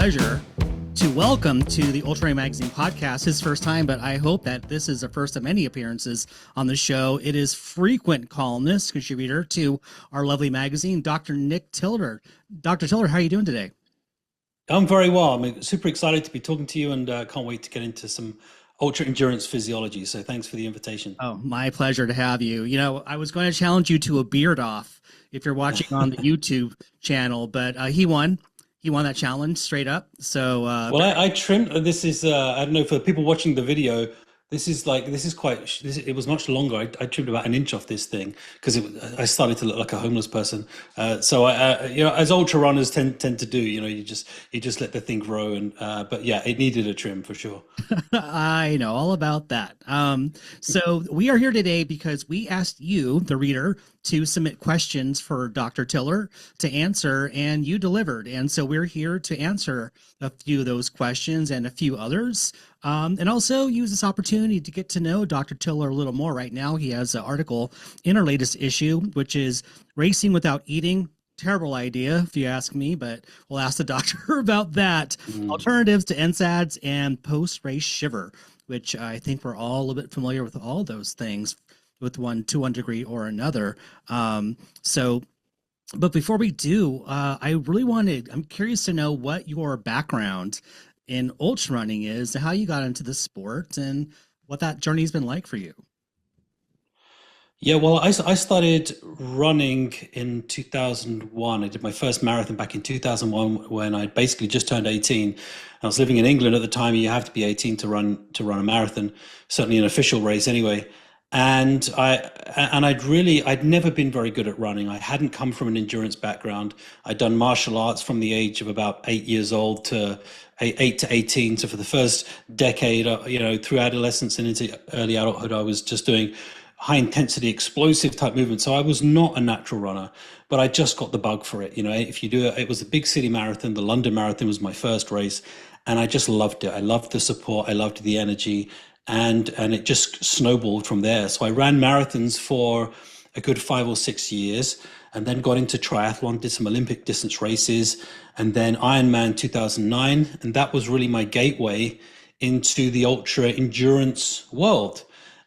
pleasure to welcome to the UltraRunning Magazine podcast, his first time, but I hope that this is the first of many appearances on the show. It is frequent columnist, contributor to our lovely magazine, Dr. Nick Tilder. Dr. Tilder, how are you doing today? I'm very well. I'm super excited to be talking to you and can't wait to get into some ultra endurance physiology. So thanks for the invitation. Oh, my pleasure to have you. You know, I was going to challenge you to a beard off if you're watching on the YouTube channel, but he won. He won that challenge straight up. So, well, I trimmed. This is I don't know, for people watching the video. It was much longer. I trimmed about an inch off this thing because I started to look like a homeless person. So as ultra runners tend to do, you just let the thing grow. And but yeah, it needed a trim for sure. I know all about that. So we are here today because we asked you, the reader, to submit questions for Dr. Tiller to answer, and you delivered. And so we're here to answer a few of those questions and a few others. And also use this opportunity to get to know Dr. Tiller a little more. Right now, he has an article in our latest issue, which is Racing Without Eating. Terrible idea, if you ask me, but we'll ask the doctor about that. Alternatives to NSAIDs and post-race shiver, which I think we're all a little bit familiar with all those things to one degree or another. But before we do, I'm curious to know what your background in ultra running is, how you got into the sport, and what that journey's been like for you. Yeah, well, I started running in 2001. I did my first marathon back in 2001 when I basically just turned 18. I was living in England at the time. You have to be 18 to run a marathon, certainly an official race anyway. And I'd never been very good at running. I hadn't come from an endurance background. I'd done martial arts from the age of about 8 years old to 8 to 18. So for the first decade, through adolescence and into early adulthood, I was just doing high intensity, explosive type movement. So I was not a natural runner, but I just got the bug for it. If you do it, it was a big city marathon. The London Marathon was my first race, and I just loved it. I loved the support. I loved the energy. And it just snowballed from there. So I ran marathons for a good 5 or 6 years, and then got into triathlon, did some Olympic distance races, and then Ironman 2009. And that was really my gateway into the ultra endurance world.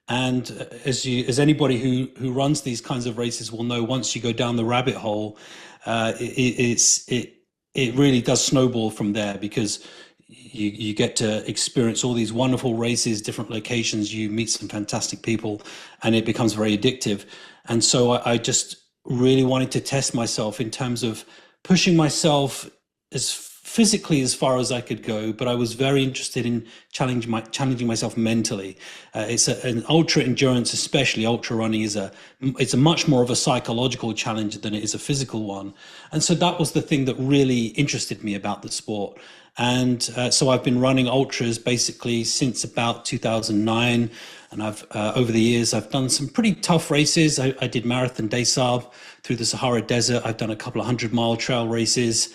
And as anybody who runs these kinds of races will know, once you go down the rabbit hole, it really does snowball from there, because you get to experience all these wonderful races, different locations, you meet some fantastic people, and it becomes very addictive. And so I just really wanted to test myself in terms of pushing myself as physically as far as I could go, but I was very interested in challenging myself mentally. It's an ultra endurance, especially ultra running, it's a much more of a psychological challenge than it is a physical one. And so that was the thing that really interested me about the sport. And so I've been running ultras basically since about 2009. And over the years, I've done some pretty tough races. I did Marathon des Sables through the Sahara Desert. I've done a couple of 100-mile trail races,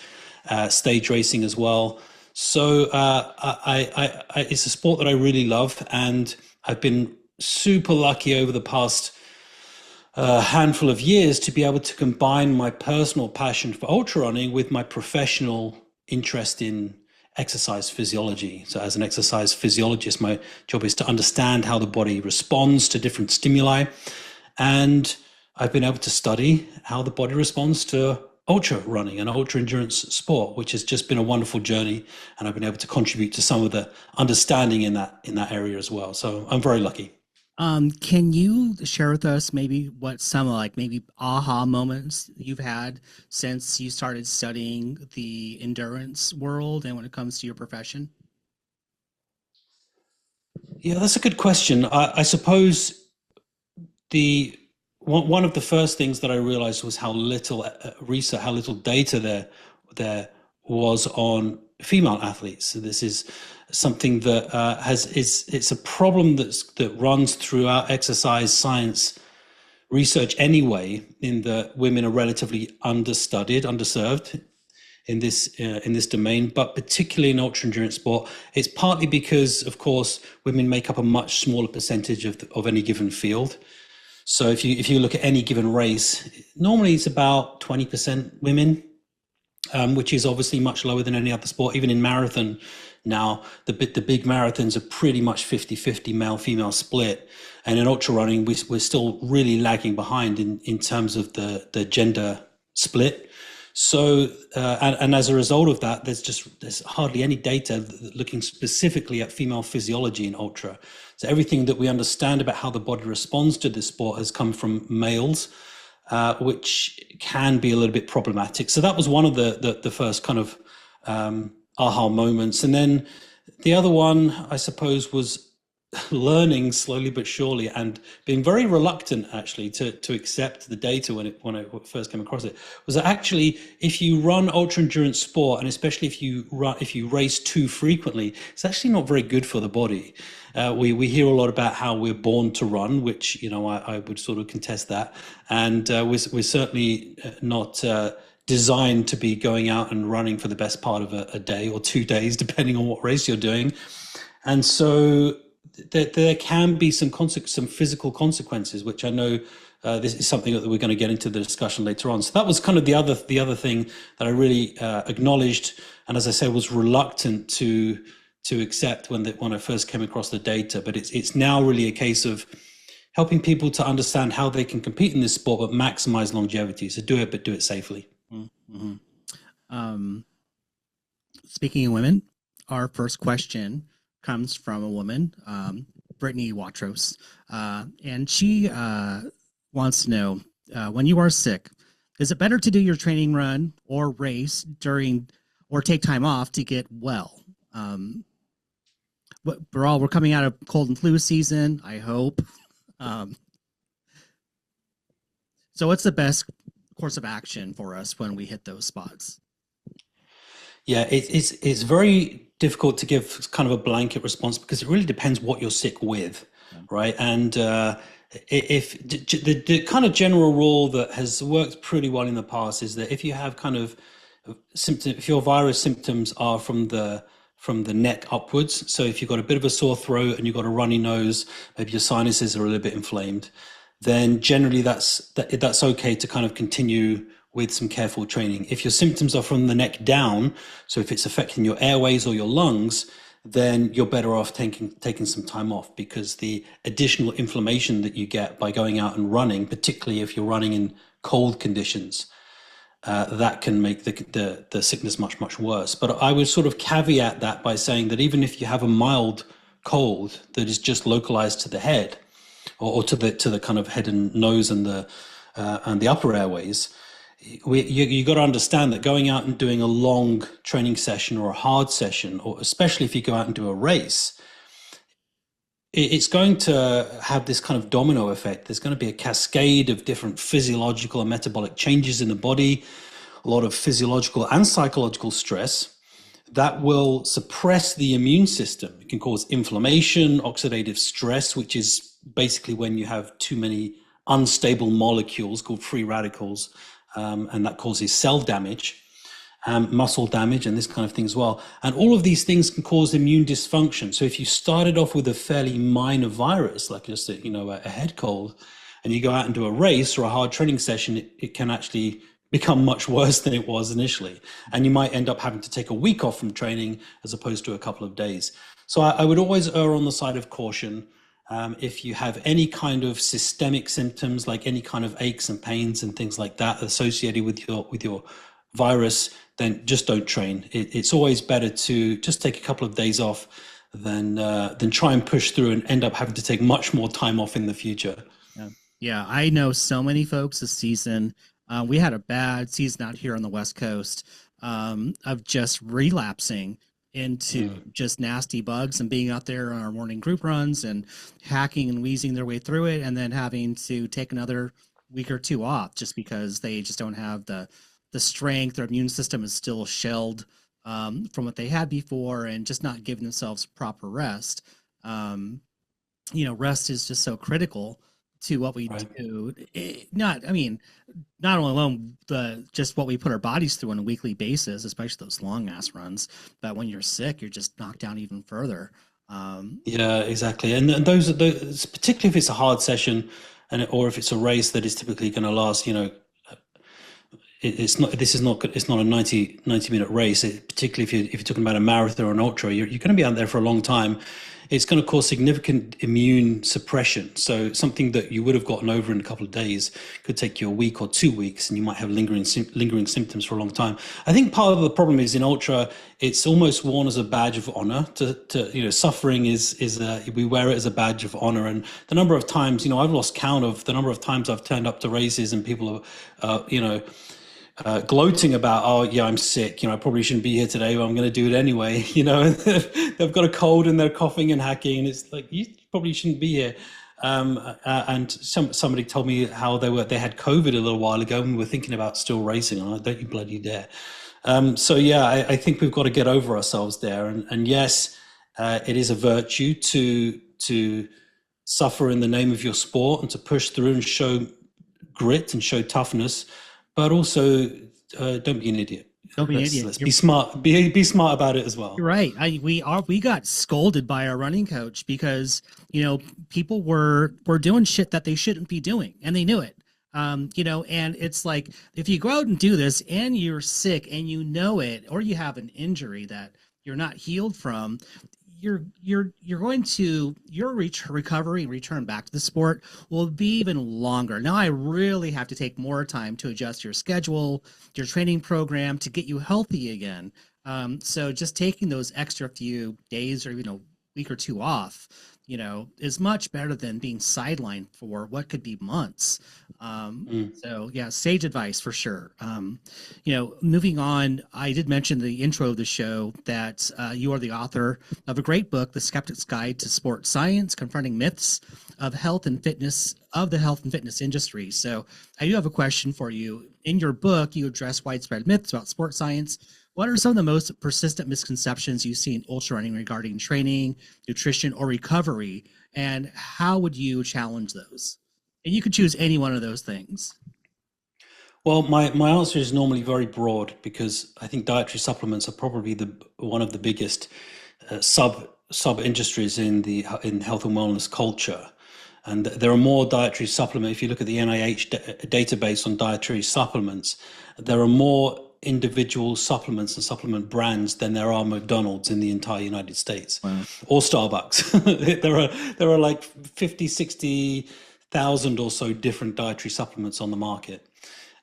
stage racing as well. So it's a sport that I really love. And I've been super lucky over the past handful of years to be able to combine my personal passion for ultra running with my professional interest in exercise physiology. So as an exercise physiologist, my job is to understand how the body responds to different stimuli. And I've been able to study how the body responds to ultra running and ultra endurance sport, which has just been a wonderful journey. And I've been able to contribute to some of the understanding in that area as well. So I'm very lucky. Can you share with us maybe what some maybe aha moments you've had since you started studying the endurance world and when it comes to your profession? Yeah, that's a good question. I suppose one of the first things that I realized was how little research, how little data there was on female athletes. So this is something that it's a problem that runs throughout exercise science research anyway, in that women are relatively underserved in this domain, but particularly in ultra endurance sport. It's partly because, of course, women make up a much smaller percentage of any given field. So if you look at any given race, normally it's about 20% women. which is obviously much lower than any other sport. Even in marathon now, the big marathons are pretty much 50-50 male-female split. And in ultra running, we're still really lagging behind in terms of the gender split. So, and as a result of that, there's hardly any data looking specifically at female physiology in ultra. So everything that we understand about how the body responds to this sport has come from males, which can be a little bit problematic. So that was one of the first kind of aha moments. And then the other one, I suppose, was learning slowly but surely and being very reluctant actually to accept the data when I first came across it, was that actually if you run ultra endurance sport, and especially if you race too frequently, it's actually not very good for the body. We hear a lot about how we're born to run, which I would sort of contest that, and we're certainly not designed to be going out and running for the best part of a day or 2 days, depending on what race you're doing. And so there can be some physical consequences, which I know this is something that we're going to get into the discussion later on. So that was kind of the other thing that I really acknowledged, and as I say, was reluctant to accept when I first came across the data. But it's now really a case of helping people to understand how they can compete in this sport but maximize longevity. So do it safely. Mm-hmm. Speaking of women, our first question comes from a woman, Brittany Watros, and she wants to know, when you are sick, is it better to do your training run or race during, or take time off to get well? We're coming out of cold and flu season, I hope. So what's the best course of action for us when we hit those spots? Yeah, it's very difficult to give kind of a blanket response because it really depends what you're sick with, right? And if the kind of general rule that has worked pretty well in the past is that if you have kind of symptoms, if your virus symptoms are from the neck upwards, so if you've got a bit of a sore throat and you've got a runny nose, maybe your sinuses are a little bit inflamed, then generally that's okay to kind of continue with some careful training. If your symptoms are from the neck down, so if it's affecting your airways or your lungs, then you're better off taking some time off, because the additional inflammation that you get by going out and running, particularly if you're running in cold conditions, that can make the sickness much, much worse. But I would sort of caveat that by saying that even if you have a mild cold that is just localized to the head, or to the kind of head and nose and the upper airways, you got to understand that going out and doing a long training session or a hard session, or especially if you go out and do a race, it's going to have this kind of domino effect. There's going to be a cascade of different physiological and metabolic changes in the body, a lot of physiological and psychological stress that will suppress the immune system. It can cause inflammation, oxidative stress, which is basically when you have too many unstable molecules called free radicals, and that causes cell damage, muscle damage, and this kind of thing as well. And all of these things can cause immune dysfunction. So if you started off with a fairly minor virus, like just a head cold, and you go out and do a race or a hard training session, it can actually become much worse than it was initially. And you might end up having to take a week off from training as opposed to a couple of days. So I would always err on the side of caution. If you have any kind of systemic symptoms, like any kind of aches and pains and things like that associated with your virus, then just don't train. It's always better to just take a couple of days off than try and push through and end up having to take much more time off in the future. Yeah, I know so many folks this season. We had a bad season out here on the West Coast of just relapsing into just nasty bugs and being out there on our morning group runs and hacking and wheezing their way through it, and then having to take another week or two off just because they just don't have the strength. Their immune system is still shelled from what they had before, and just not giving themselves proper rest. Rest is just so critical to what we do. Not only alone just what we put our bodies through on a weekly basis, especially those long ass runs, but when you're sick, you're just knocked down even further. Yeah, exactly. And those particularly if it's a hard session or if it's a race that is typically going to last, it's not, this is not, it's not a 90 minute race. Particularly if you're talking about a marathon or an ultra, you're going to be out there for a long time. It's going to cause significant immune suppression. So something that you would have gotten over in a couple of days could take you a week or 2 weeks, and you might have lingering symptoms for a long time. I think part of the problem is in ultra, it's almost worn as a badge of honor. Suffering is we wear it as a badge of honor. And the number of times, I've lost count of the number of times I've turned up to races and people are, gloating about, oh yeah, I'm sick, I probably shouldn't be here today, but I'm going to do it anyway. They've got a cold and they're coughing and hacking, and it's like, you probably shouldn't be here. And somebody told me how they had COVID a little while ago and we were thinking about still racing. I'm like, don't you bloody dare. I think we've got to get over ourselves there. And yes, it is a virtue to suffer in the name of your sport and to push through and show grit and show toughness. But also, don't be an idiot. Don't be an idiot. Let's be smart. Be smart about it as well. You're right. We got scolded by our running coach because people were doing shit that they shouldn't be doing, and they knew it. And it's like, if you go out and do this and you're sick and you know it, or you have an injury that you're not healed from, your recovery and return back to the sport will be even longer. Now I really have to take more time to adjust your schedule, your training program to get you healthy again. So just taking those extra few days or week or two off, is much better than being sidelined for what could be months. So yeah, sage advice for sure. Moving on, I did mention the intro of the show that you are the author of a great book, The Skeptic's Guide to Sports Science, Confronting Myths of the health and fitness industry. So I do have a question for you. In your book, you address widespread myths about sports science. What are some of the most persistent misconceptions you see in ultra running regarding training, nutrition, or recovery, and how would you challenge those? And you could choose any one of those things. Well, my answer is normally very broad, because I think dietary supplements are probably one of the biggest sub industries in health and wellness culture. And there are more dietary supplements. If you look at the NIH database on dietary supplements, there are more individual supplements and supplement brands than there are McDonald's in the entire United States. Wow. Or Starbucks. there are like 50, 60,000 or so different dietary supplements on the market.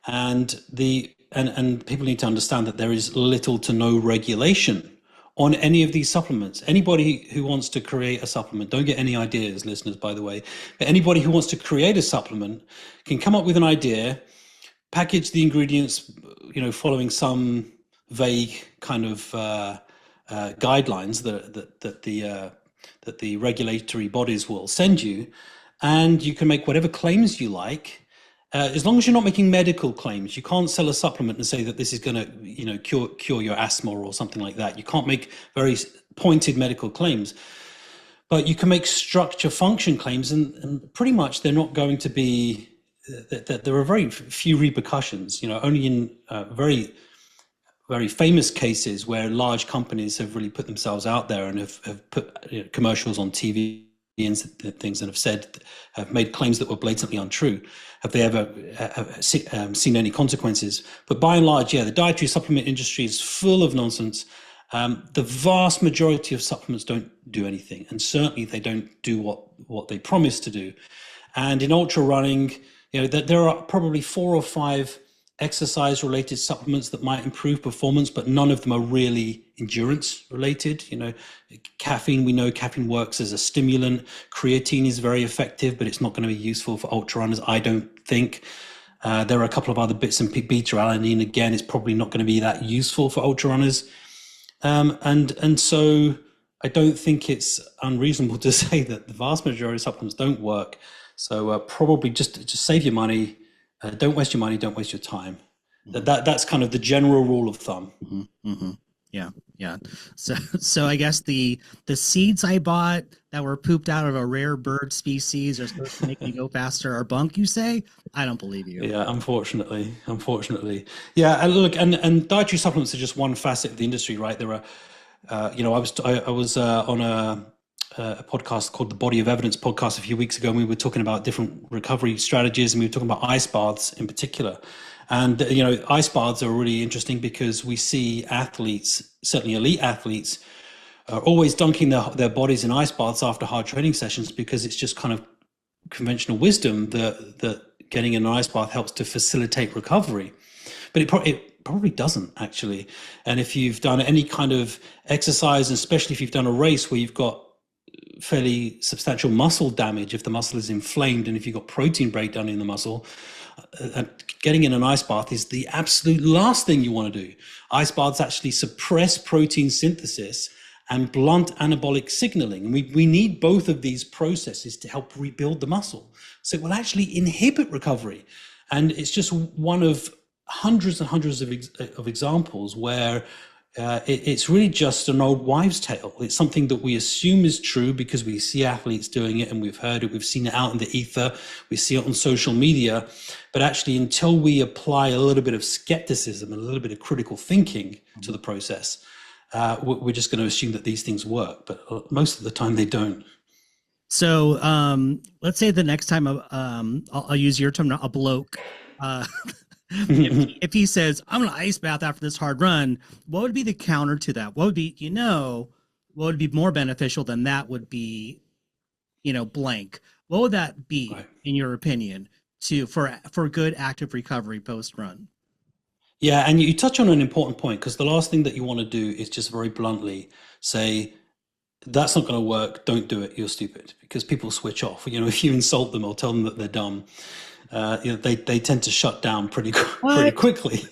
And people need to understand that there is little to no regulation on any of these supplements. Anybody who wants to create a supplement, don't get any ideas, listeners, by the way, but anybody who wants to create a supplement can come up with an idea, package the ingredients, following some vague kind of guidelines that the regulatory bodies will send you, and you can make whatever claims you like. As long as you're not making medical claims. You can't sell a supplement and say that this is going to, cure your asthma or something like that. You can't make very pointed medical claims, but you can make structure function claims, and pretty much they're not going to be. There are very few repercussions. Only in very, very famous cases where large companies have really put themselves out there and have put commercials on TV and things and have made claims that were blatantly untrue. Have they ever seen any consequences? But by and large, yeah, the dietary supplement industry is full of nonsense. The vast majority of supplements don't do anything, and certainly they don't do what they promise to do. And in ultra running, there are probably 4 or 5 exercise-related supplements that might improve performance, but none of them are really endurance-related. Caffeine, we know caffeine works as a stimulant. Creatine is very effective, but it's not going to be useful for ultra runners, I don't think. There are a couple of other bits, and beta-alanine, again, is probably not going to be that useful for ultra runners. And so I don't think it's unreasonable to say that the vast majority of supplements don't work. So probably just save your money. Don't waste your money. Don't waste your time. That's kind of the general rule of thumb. Mm-hmm, mm-hmm. Yeah. So I guess the seeds I bought that were pooped out of a rare bird species are supposed to make me go faster are bunk, you say? I don't believe you. Yeah, unfortunately. Yeah, and look, and dietary supplements are just one facet of the industry, right? There are, I was on a podcast called the Body of Evidence podcast a few weeks ago, and we were talking about different recovery strategies, and we were talking about ice baths in particular. And, ice baths are really interesting because we see athletes, certainly elite athletes, are always dunking their bodies in ice baths after hard training sessions, because it's just kind of conventional wisdom that getting in an ice bath helps to facilitate recovery. But it probably doesn't, actually. And if you've done any kind of exercise, and especially if you've done a race where you've got fairly substantial muscle damage, if the muscle is inflamed and if you've got protein breakdown in the muscle, getting in an ice bath is the absolute last thing you want to do. Ice baths actually suppress protein synthesis and blunt anabolic signaling. We need both of these processes to help rebuild the muscle. So it will actually inhibit recovery. And it's just one of hundreds and hundreds of examples where it's really just an old wives' tale. It's something that we assume is true because we see athletes doing it, and we've heard it, we've seen it out in the ether, we see it on social media. But actually, until we apply a little bit of skepticism and a little bit of critical thinking to the process, we're just going to assume that these things work. But most of the time, they don't. So let's say the next time I'll use your term, a bloke. If he says, I'm going to ice bath after this hard run, what would be the counter to that? What would be, what would be more beneficial than that would be, blank? What would that be, in your opinion, for good active recovery post-run? Yeah, and you touch on an important point, because the last thing that you want to do is just very bluntly say, that's not going to work, don't do it, you're stupid, because people switch off. If you insult them or tell them that they're dumb, they tend to shut down pretty quickly.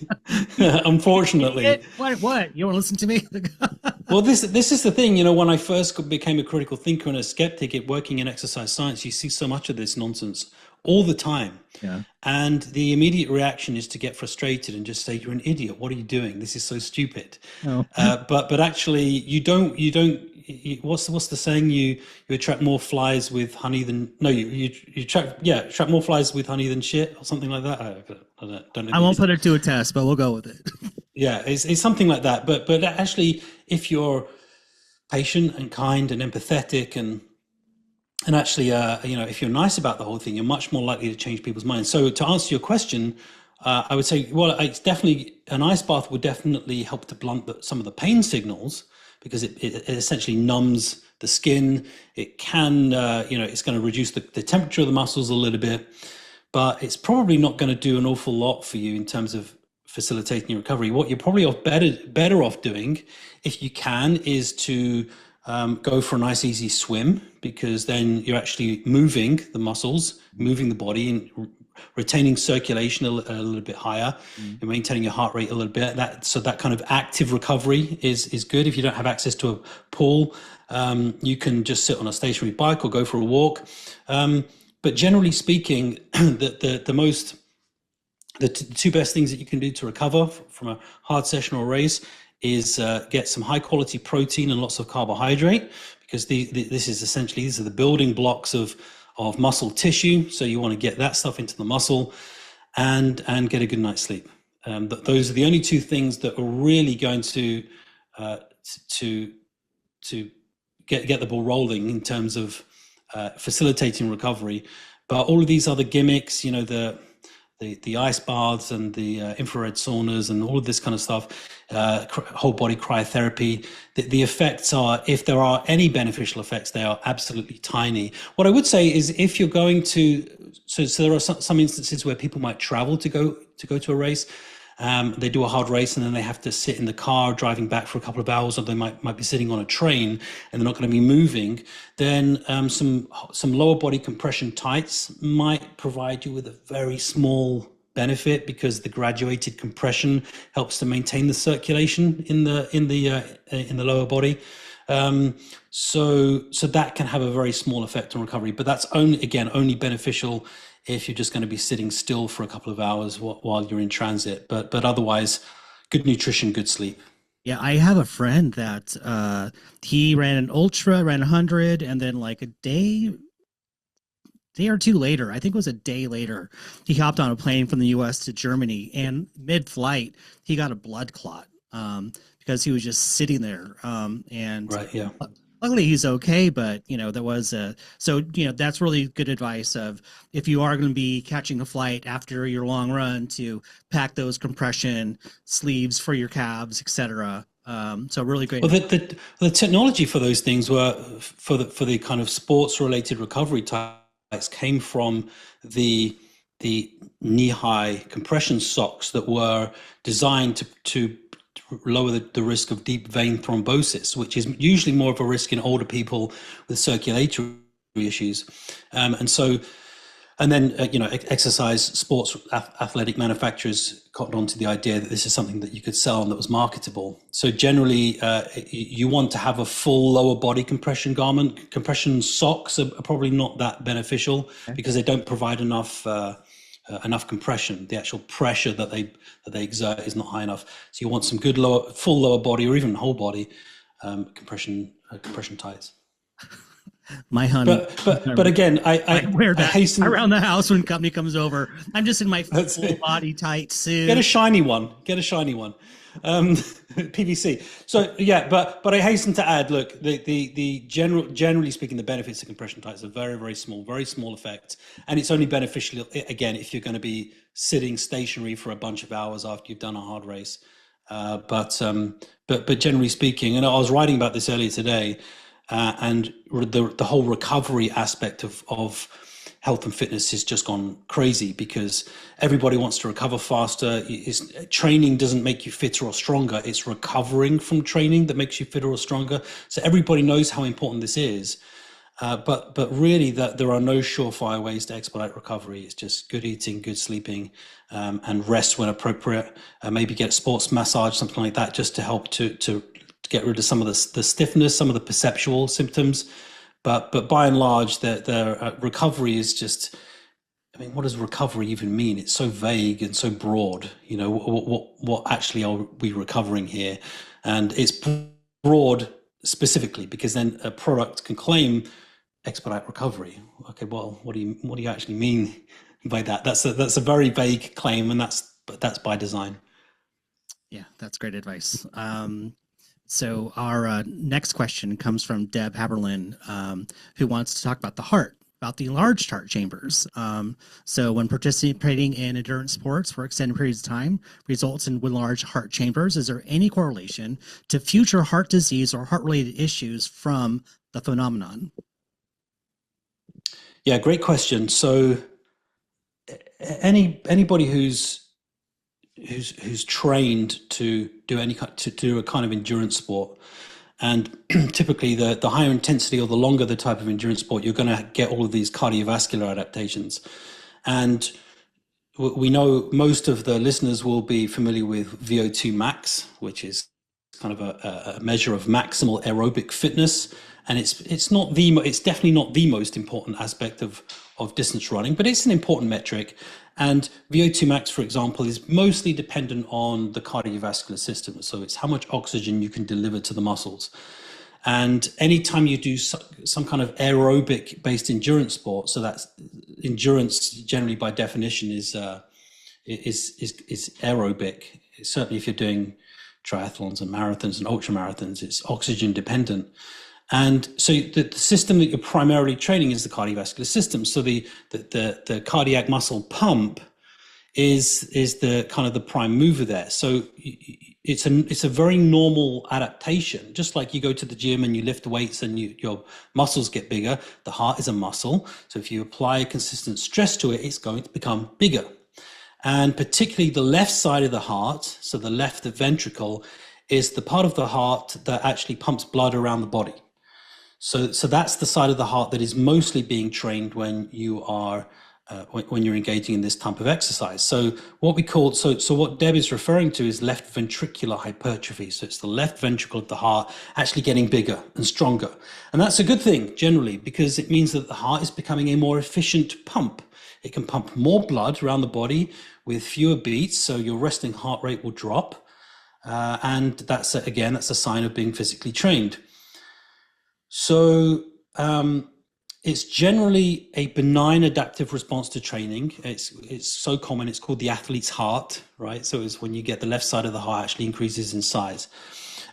Unfortunately. What? You want to listen to me? Well, this is the thing. When I first became a critical thinker and a skeptic working in exercise science, you see so much of this nonsense all the time. Yeah. And the immediate reaction is to get frustrated and just say, "You're an idiot. What are you doing? This is so stupid." Oh. But actually, you don't. What's the saying? You attract more flies with honey than you attract more flies with honey than shit, or something like that. I don't know. I won't put it to a test, but we'll go with it. Yeah, it's something like that. But actually, if you're patient and kind and empathetic and actually, if you're nice about the whole thing, you're much more likely to change people's minds. So to answer your question, I would say, well, it's definitely, an ice bath would definitely help to blunt some of the pain signals, because it essentially numbs the skin. It can, it's going to reduce the temperature of the muscles a little bit, but it's probably not going to do an awful lot for you in terms of facilitating your recovery. What you're probably better off doing, if you can, is to go for a nice easy swim, because then you're actually moving the muscles, moving the body, and retaining circulation a little bit higher, and maintaining your heart rate a little bit. That kind of active recovery is good. If you don't have access to a pool, you can just sit on a stationary bike or go for a walk. But generally speaking, the two best things that you can do to recover from a hard session or race is get some high quality protein and lots of carbohydrate, because these are the building blocks of muscle tissue. So you want to get that stuff into the muscle and get a good night's sleep. Those are the only two things that are really going to get the ball rolling in terms of facilitating recovery. But all of these other gimmicks, the ice baths and the infrared saunas and all of this kind of stuff, whole body cryotherapy, the effects are, if there are any beneficial effects, they are absolutely tiny. What I would say is, if you're going to, so there are some instances where people might travel to go to a race. They do a hard race and then they have to sit in the car driving back for a couple of hours, or they might be sitting on a train and they're not going to be moving. Then some lower body compression tights might provide you with a very small benefit, because the graduated compression helps to maintain the circulation in the lower body. So that can have a very small effect on recovery, but that's only beneficial if you're just going to be sitting still for a couple of hours while you're in transit. But otherwise, good nutrition, good sleep. Yeah, I have a friend that he ran an ultra, ran 100, and then like a day or two later, I think it was a day later, he hopped on a plane from the U.S. to Germany, and mid-flight, he got a blood clot because he was just sitting there. And right, yeah. Luckily, he's okay, but there was a that's really good advice of if you are going to be catching a flight after your long run to pack those compression sleeves for your calves, etc. So really great. Well, the technology for those things were for the kind of sports related recovery types came from the knee high compression socks that were designed to lower the risk of deep vein thrombosis, which is usually more of a risk in older people with circulatory issues, and so. And then, exercise sports athletic manufacturers cottoned onto the idea that this is something that you could sell and that was marketable. So generally, you want to have a full lower body compression garment. Compression socks are probably not that beneficial because they don't provide enough compression. The actual pressure that they exert is not high enough. So you want some good full lower body or even whole body compression tights. My honey, but again, I wear that hasten around the house when company comes over. I'm just in my full body tight suit. Get a shiny one. PVC. So yeah, but I hasten to add, look, generally speaking, the benefits of compression tights are very, very small effect, and it's only beneficial again if you're going to be sitting stationary for a bunch of hours after you've done a hard race. But generally speaking, and I was writing about this earlier today. And the whole recovery aspect of health and fitness has just gone crazy because everybody wants to recover faster. Training doesn't make you fitter or stronger. It's recovering from training that makes you fitter or stronger. So everybody knows how important this is. But really, that there are no surefire ways to expedite recovery. It's just good eating, good sleeping, and rest when appropriate. Maybe get a sports massage, something like that, just to help to get rid of some of the stiffness, some of the perceptual symptoms, but by and large, the recovery is just. I mean, what does recovery even mean? It's so vague and so broad. What actually are we recovering here? And it's broad specifically because then a product can claim expedite recovery. Okay, well, what do you actually mean by that? That's a very vague claim, and that's by design. Yeah, that's great advice. So our next question comes from Deb Haberlin, who wants to talk about the heart, about the enlarged heart chambers. So when participating in endurance sports for extended periods of time results in enlarged heart chambers, is there any correlation to future heart disease or heart-related issues from the phenomenon? Yeah, great question. So anybody who's trained to do a kind of endurance sport, and typically the higher intensity or the longer the type of endurance sport, you're going to get all of these cardiovascular adaptations. And we know most of the listeners will be familiar with VO2 max, which is kind of a measure of maximal aerobic fitness. And it's definitely not the most important aspect of distance running, but it's an important metric. And VO2 max, for example, is mostly dependent on the cardiovascular system. So it's how much oxygen you can deliver to the muscles. And anytime you do some kind of aerobic based endurance sport, so that's endurance generally by definition is aerobic. Certainly if you're doing triathlons and marathons and ultra marathons, it's oxygen dependent. And so the system that you're primarily training is the cardiovascular system. So the cardiac muscle pump is the kind of the prime mover there. So it's a very normal adaptation. Just like you go to the gym and you lift weights and your muscles get bigger, the heart is a muscle. So if you apply a consistent stress to it, it's going to become bigger. And particularly the left side of the heart, so the left ventricle, is the part of the heart that actually pumps blood around the body. So that's the side of the heart that is mostly being trained when you are when you're engaging in this type of exercise. So what Deb is referring to is left ventricular hypertrophy. So it's the left ventricle of the heart actually getting bigger and stronger. And that's a good thing generally, because it means that the heart is becoming a more efficient pump. It can pump more blood around the body with fewer beats, so your resting heart rate will drop. And that's a sign of being physically trained. So it's generally a benign adaptive response to training. It's so common, it's called the athlete's heart, right? So it's when you get the left side of the heart actually increases in size.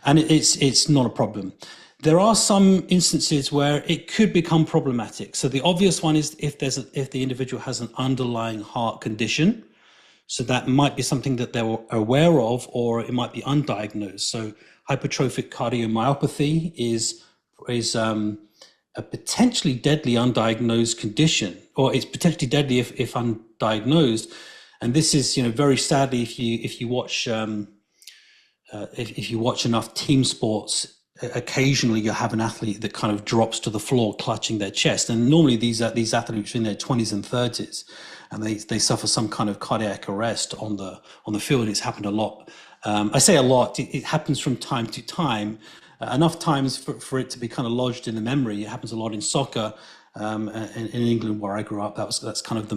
And it's not a problem. There are some instances where it could become problematic. So the obvious one is if the individual has an underlying heart condition. So that might be something that they're aware of, or it might be undiagnosed. So hypertrophic cardiomyopathy is a potentially deadly undiagnosed condition, or it's potentially deadly if undiagnosed. And this is, very sadly, if you watch if you watch enough team sports, occasionally you have an athlete that kind of drops to the floor clutching their chest. And normally these athletes are in their 20s and 30s, and they suffer some kind of cardiac arrest on the field. It's happened a lot. I say a lot. It happens from time to time, enough times for it to be kind of lodged in the memory. It happens a lot in soccer. In England, where I grew up, that's kind of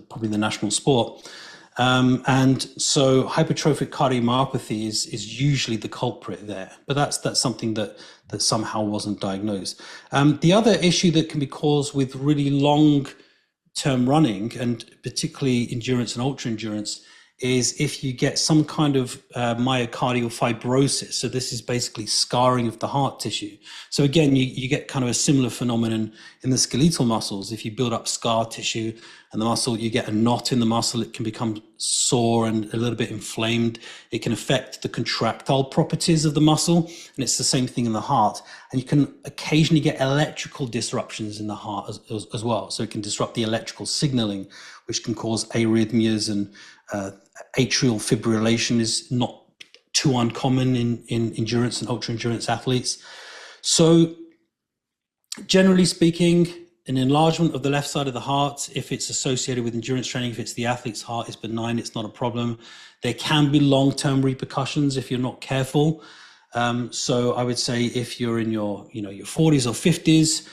probably the national sport. And so hypertrophic cardiomyopathy is usually the culprit there, but that's something that somehow wasn't diagnosed. The other issue that can be caused with really long-term running, and particularly endurance and ultra endurance, is if you get some kind of myocardial fibrosis. So this is basically scarring of the heart tissue. So again, you get kind of a similar phenomenon in the skeletal muscles. If you build up scar tissue and the muscle, you get a knot in the muscle, it can become sore and a little bit inflamed. It can affect the contractile properties of the muscle, and it's the same thing in the heart. And you can occasionally get electrical disruptions in the heart as well. So it can disrupt the electrical signaling, which can cause arrhythmias, and atrial fibrillation is not too uncommon in endurance and ultra endurance athletes. So generally speaking, an enlargement of the left side of the heart, if it's associated with endurance training, if it's the athlete's heart, is benign, it's not a problem. There can be long-term repercussions if you're not careful. So I would say if you're in your 40s or 50s,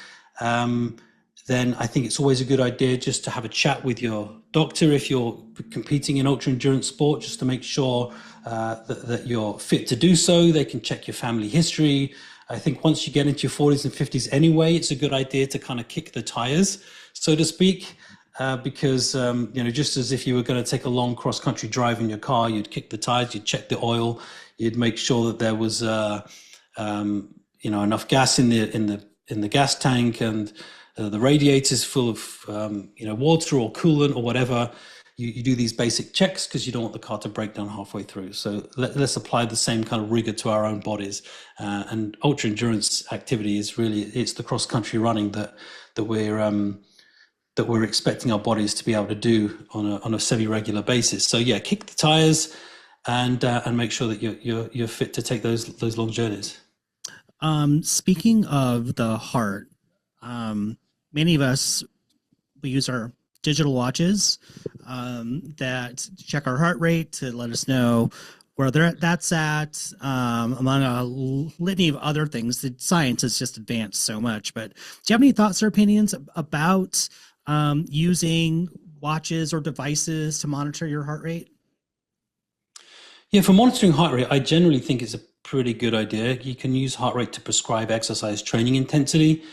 then I think it's always a good idea just to have a chat with your doctor if you're competing in ultra endurance sport, just to make sure that you're fit to do so. They can check your family history. I think once you get into your 40s and 50s anyway, it's a good idea to kind of kick the tires, so to speak, because just as if you were going to take a long cross-country drive in your car, you'd kick the tires, you'd check the oil, you'd make sure that there was enough gas in the gas tank, and the radiator's full of water or coolant or whatever. You do these basic checks because you don't want the car to break down halfway through. So let's apply the same kind of rigor to our own bodies. And ultra endurance activity is it's the cross country running that we're expecting our bodies to be able to do on a semi-regular basis. So yeah, kick the tires and make sure that you're fit to take those long journeys. Speaking of the heart, many of us, we use our digital watches that check our heart rate to let us know where that's at, among a litany of other things. The science has just advanced so much. But do you have any thoughts or opinions about using watches or devices to monitor your heart rate? Yeah, for monitoring heart rate, I generally think it's a pretty good idea. You can use heart rate to prescribe exercise training intensity.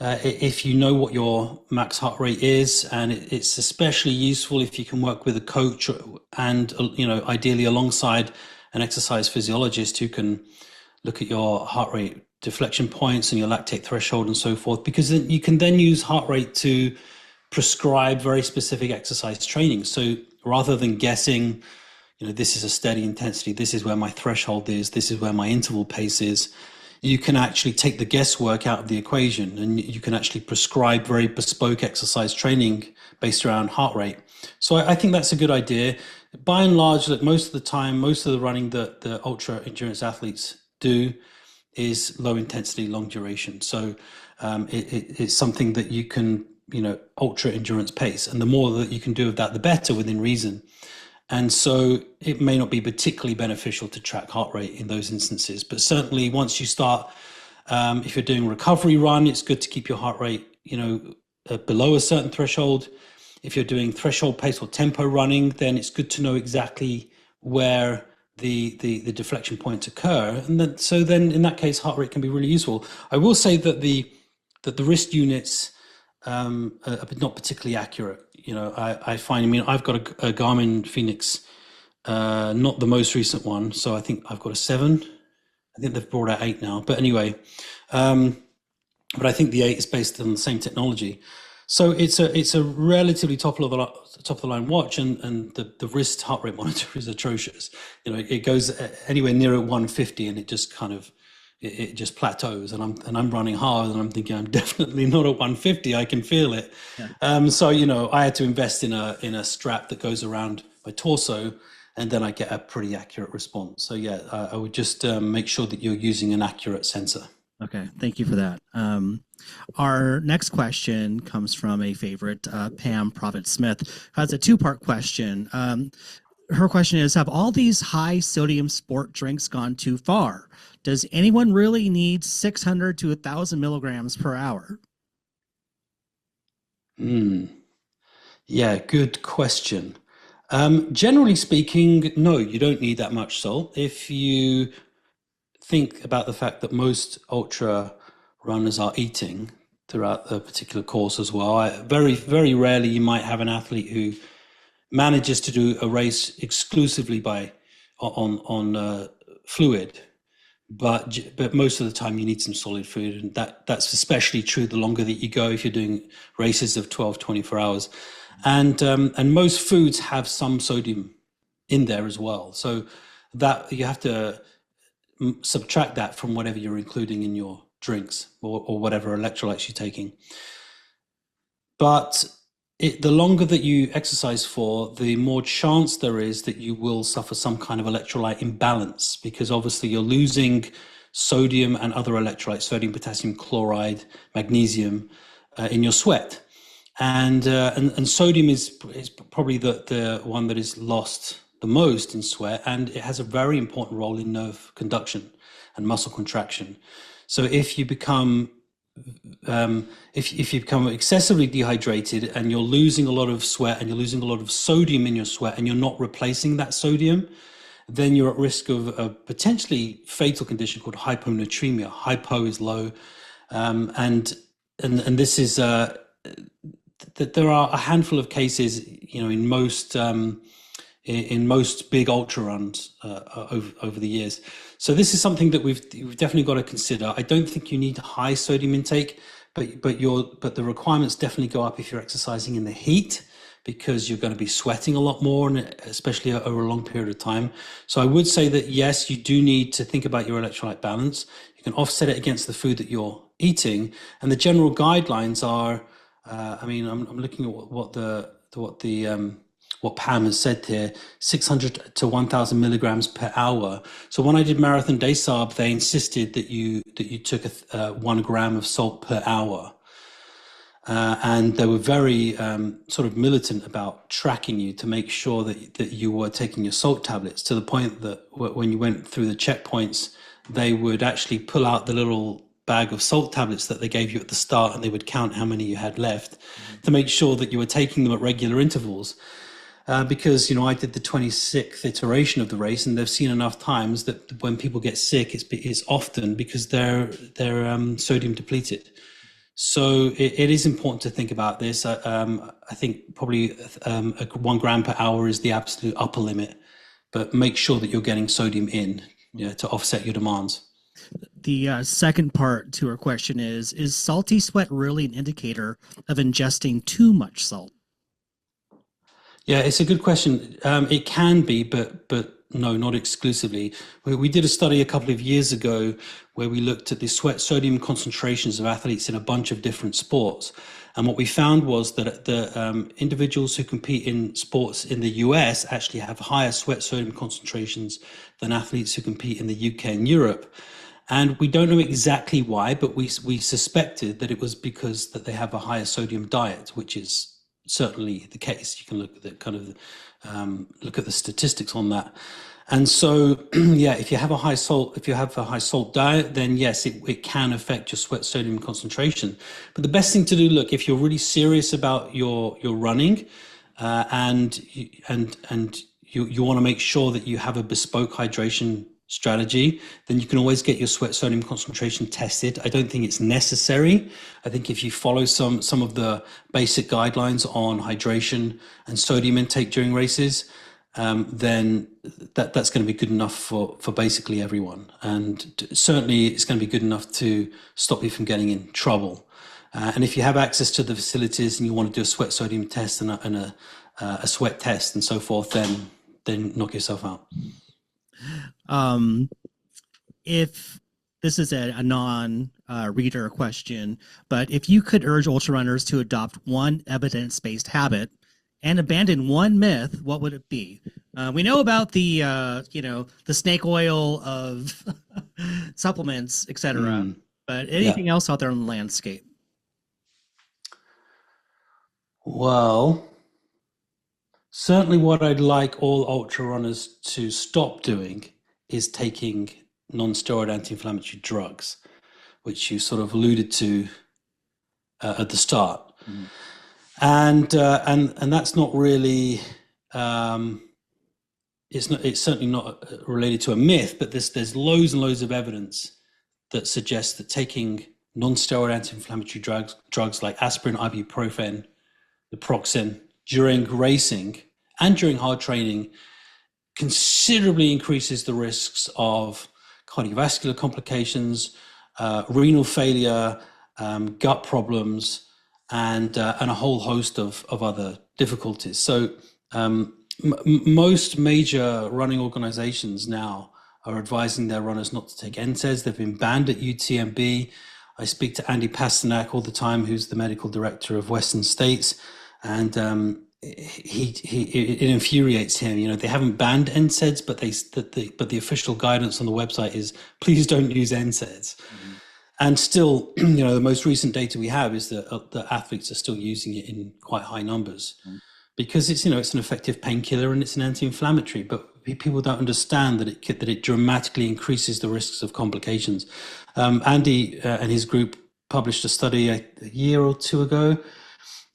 If you know what your max heart rate is, and it's especially useful if you can work with a coach and, ideally alongside an exercise physiologist who can look at your heart rate deflection points and your lactate threshold and so forth, because then you can then use heart rate to prescribe very specific exercise training. So rather than guessing, this is a steady intensity, this is where my threshold is, this is where my interval pace is, you can actually take the guesswork out of the equation, and you can actually prescribe very bespoke exercise training based around heart rate. So I think that's a good idea. By and large, that most of the time, most of the running that the ultra endurance athletes do is low intensity, long duration. So it's something that you can, ultra endurance pace, and the more that you can do of that, the better, within reason. And so it may not be particularly beneficial to track heart rate in those instances, but certainly once you start, if you're doing a recovery run, it's good to keep your heart rate, below a certain threshold. If you're doing threshold pace or tempo running, then it's good to know exactly where the deflection points occur. And then in that case, heart rate can be really useful. I will say that the wrist units are not particularly accurate. I find, I've got a Garmin Phoenix, not the most recent one. So I think I've got a 7, I think they've brought out 8 now. But anyway, but I think the 8 is based on the same technology. So it's a relatively top of the line watch, and the wrist heart rate monitor is atrocious. You know, it goes anywhere near 150, and it just kind of it just plateaus. And I'm running hard, and I'm thinking I'm definitely not at 150. I can feel it. Yeah. So you know, I had to invest in a strap that goes around my torso, and then I get a pretty accurate response. So yeah, I would just make sure that you're using an accurate sensor. Okay, thank you for that. Our next question comes from a favorite, Pam Profit Smith, who has a two-part question. Her question is, have all these high sodium sport drinks gone too far? Does anyone really need 600 to 1,000 milligrams per hour? Yeah, good question. Generally speaking, no, you don't need that much salt. If you think about the fact that most ultra runners are eating throughout the particular course as well, very, very rarely you might have an athlete who manages to do a race exclusively on fluid, but most of the time you need some solid food, and that's especially true the longer that you go, if you're doing races of 12, 24 hours. And most foods have some sodium in there as well. So that you have to subtract that from whatever you're including in your drinks or whatever electrolytes you're taking. But the longer that you exercise for, the more chance there is that you will suffer some kind of electrolyte imbalance, because obviously you're losing sodium and other electrolytes, sodium, potassium, chloride, magnesium, in your sweat. And sodium is probably the one that is lost the most in sweat, and it has a very important role in nerve conduction and muscle contraction. So if you become excessively dehydrated and you're losing a lot of sweat and you're losing a lot of sodium in your sweat and you're not replacing that sodium, then you're at risk of a potentially fatal condition called hyponatremia. Hypo is low, and this is that there are a handful of cases, you know, in most big ultra runs over the years. So this is something that we've definitely got to consider. I don't think you need high sodium intake, but the requirements definitely go up if you're exercising in the heat, because you're going to be sweating a lot more, and especially over a long period of time. So I would say that yes, you do need to think about your electrolyte balance. You can offset it against the food that you're eating, and the general guidelines are. I'm looking at what Pam has said here, 600 to 1,000 milligrams per hour. So when I did Marathon Day Sarb, they insisted that you took 1 gram of salt per hour. And they were very sort of militant about tracking you to make sure that you were taking your salt tablets, to the point that when you went through the checkpoints, they would actually pull out the little bag of salt tablets that they gave you at the start, and they would count how many you had left to make sure that you were taking them at regular intervals. Because, you know, I did the 26th iteration of the race, and they've seen enough times that when people get sick, it's often because they're sodium depleted. So it is important to think about this. I think probably 1 gram per hour is the absolute upper limit, but make sure that you're getting sodium in, you know, to offset your demands. The second part to her question is salty sweat really an indicator of ingesting too much salt? Yeah, it's a good question. It can be, but no, not exclusively. We did a study a couple of years ago where we looked at the sweat sodium concentrations of athletes in a bunch of different sports. And what we found was that the individuals who compete in sports in the US actually have higher sweat sodium concentrations than athletes who compete in the UK and Europe. And we don't know exactly why, but we suspected that it was because that they have a higher sodium diet, which is certainly the case. You can look at the look at the statistics on that. And so, yeah, if you have a high salt diet, then yes, it can affect your sweat sodium concentration. But the best thing to do, look, if you're really serious about your running, and you want to make sure that you have a bespoke hydration strategy, then you can always get your sweat sodium concentration tested. I don't think it's necessary. I think if you follow some of the basic guidelines on hydration and sodium intake during races, then that's going to be good enough for basically everyone. And certainly it's going to be good enough to stop you from getting in trouble. And if you have access to the facilities and you want to do a sweat sodium test and a sweat test and so forth, then knock yourself out. If this is a non-reader question, but if you could urge ultra runners to adopt one evidence-based habit and abandon one myth, what would it be? We know about the snake oil of supplements, etc. But anything else out there in the landscape? Well, certainly what I'd like all ultra runners to stop doing is taking non-steroid anti-inflammatory drugs, which you sort of alluded to at the start. And that's not really it's certainly not related to a myth, but there's loads and loads of evidence that suggests that taking non-steroid anti-inflammatory drugs like aspirin, ibuprofen, naproxen during racing and during hard training considerably increases the risks of cardiovascular complications, renal failure, gut problems, and a whole host of other difficulties. So most major running organizations now are advising their runners not to take NSAIDs. They've been banned at UTMB. I speak to Andy Pasternak all the time, who's the medical director of Western States, and it infuriates him. They haven't banned NSAIDs, but the official guidance on the website is please don't use NSAIDs. And still, the most recent data we have is that the athletes are still using it in quite high numbers because it's an effective painkiller and it's an anti-inflammatory. But people don't understand that it dramatically increases the risks of complications. Andy and his group published a study a year or two ago,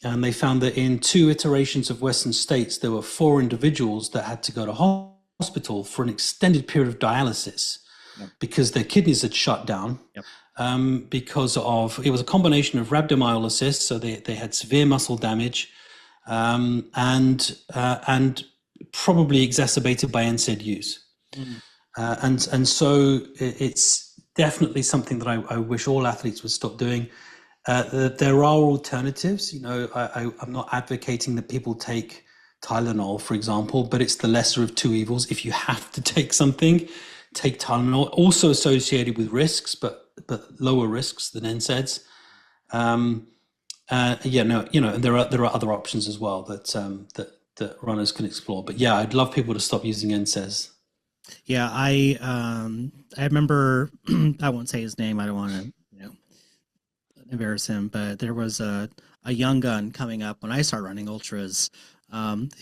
and they found that in 2 iterations of Western States, there were 4 individuals that had to go to hospital for an extended period of dialysis because their kidneys had shut down. Because it was a combination of rhabdomyolysis, so they had severe muscle damage, and probably exacerbated by NSAID use. And so it's definitely something that I wish all athletes would stop doing. There are alternatives. I'm not advocating that people take Tylenol, for example, but it's the lesser of 2 evils. If you have to take something, take Tylenol, also associated with risks, but lower risks than NSAIDs. And there are other options as well that runners can explore. But yeah, I'd love people to stop using NSAIDs. Yeah, I remember. I won't say his name. I don't want to embarrass him, but there was a young gun coming up when I started running ultras,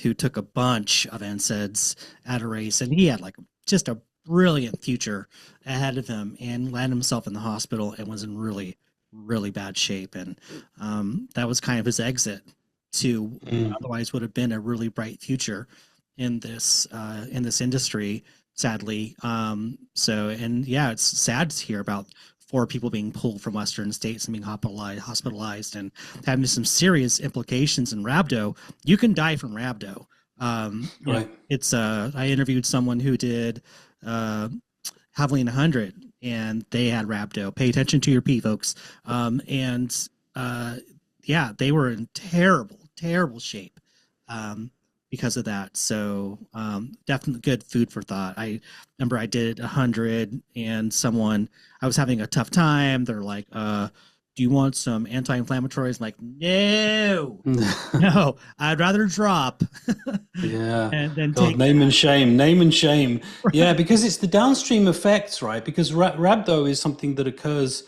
who took a bunch of NSAIDs at a race, and he had just a brilliant future ahead of him and landed himself in the hospital and was in really, really bad shape. And that was kind of his exit to what otherwise would have been a really bright future in this industry, sadly. It's sad to hear about 4 people being pulled from Western states and being hospitalized and having some serious implications in rhabdo. You can die from rhabdo. Right. I interviewed someone who did Javelin 100 and they had rhabdo. Pay attention to your pee, folks. They were in terrible shape because of that. So definitely good food for thought. I remember I did 100 and I was having a tough time. They're like, do you want some anti-inflammatories? I'm like, no, I'd rather drop. Yeah. And then name and shame. Right. Yeah, because it's the downstream effects, right? Because rhabdo is something that occurs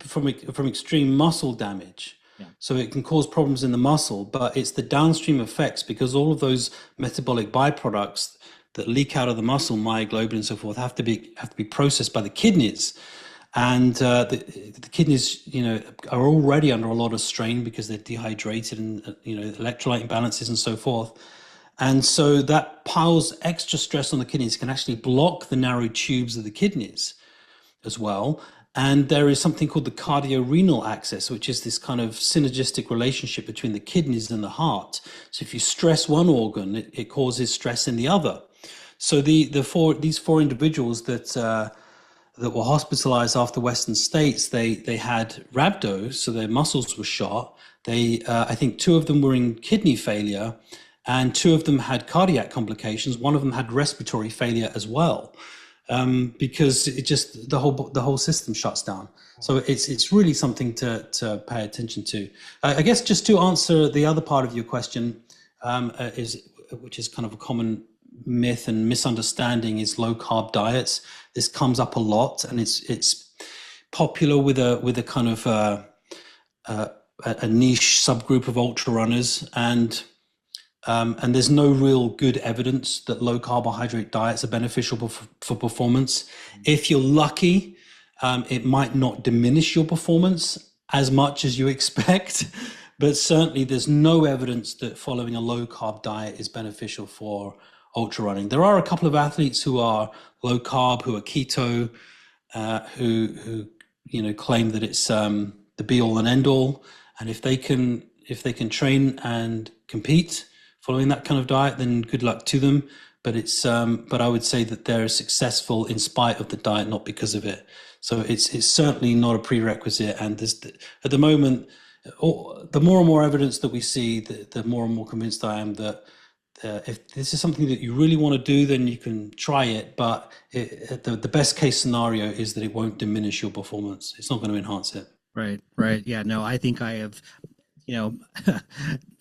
from extreme muscle damage. Yeah. So it can cause problems in the muscle, but it's the downstream effects because all of those metabolic byproducts that leak out of the muscle, myoglobin and so forth, have to be processed by the kidneys. And the kidneys, are already under a lot of strain because they're dehydrated and, electrolyte imbalances and so forth. And so that piles extra stress on the kidneys, can actually block the narrow tubes of the kidneys as well. And there is something called the cardiorenal axis, which is this kind of synergistic relationship between the kidneys and the heart. So if you stress one organ, it causes stress in the other. So these four individuals that were hospitalized after Western states, they had rhabdo, so their muscles were shot. I think two of them were in kidney failure, and two of them had cardiac complications. One of them had respiratory failure as well, because it just the whole system shuts down. So it's really something to pay attention to. I guess just to answer the other part of your question, which is kind of a common myth and misunderstanding, is low carb diets. This comes up a lot, and it's popular with a kind of a niche subgroup of ultra runners, and there's no real good evidence that low carbohydrate diets are beneficial for performance. If you're lucky, it might not diminish your performance as much as you expect, but certainly there's no evidence that following a low carb diet is beneficial for ultra running. There are a couple of athletes who are low carb, who are keto, who claim that it's the be all and end all, and if they can train and compete following that kind of diet, then good luck to them. But I would say that they're successful in spite of the diet, not because of it. So it's certainly not a prerequisite. And at the moment, the more and more evidence that we see, the more and more convinced I am that if this is something that you really want to do, then you can try it. But the best case scenario is that it won't diminish your performance. It's not going to enhance it. Right. Yeah, no, I think I have,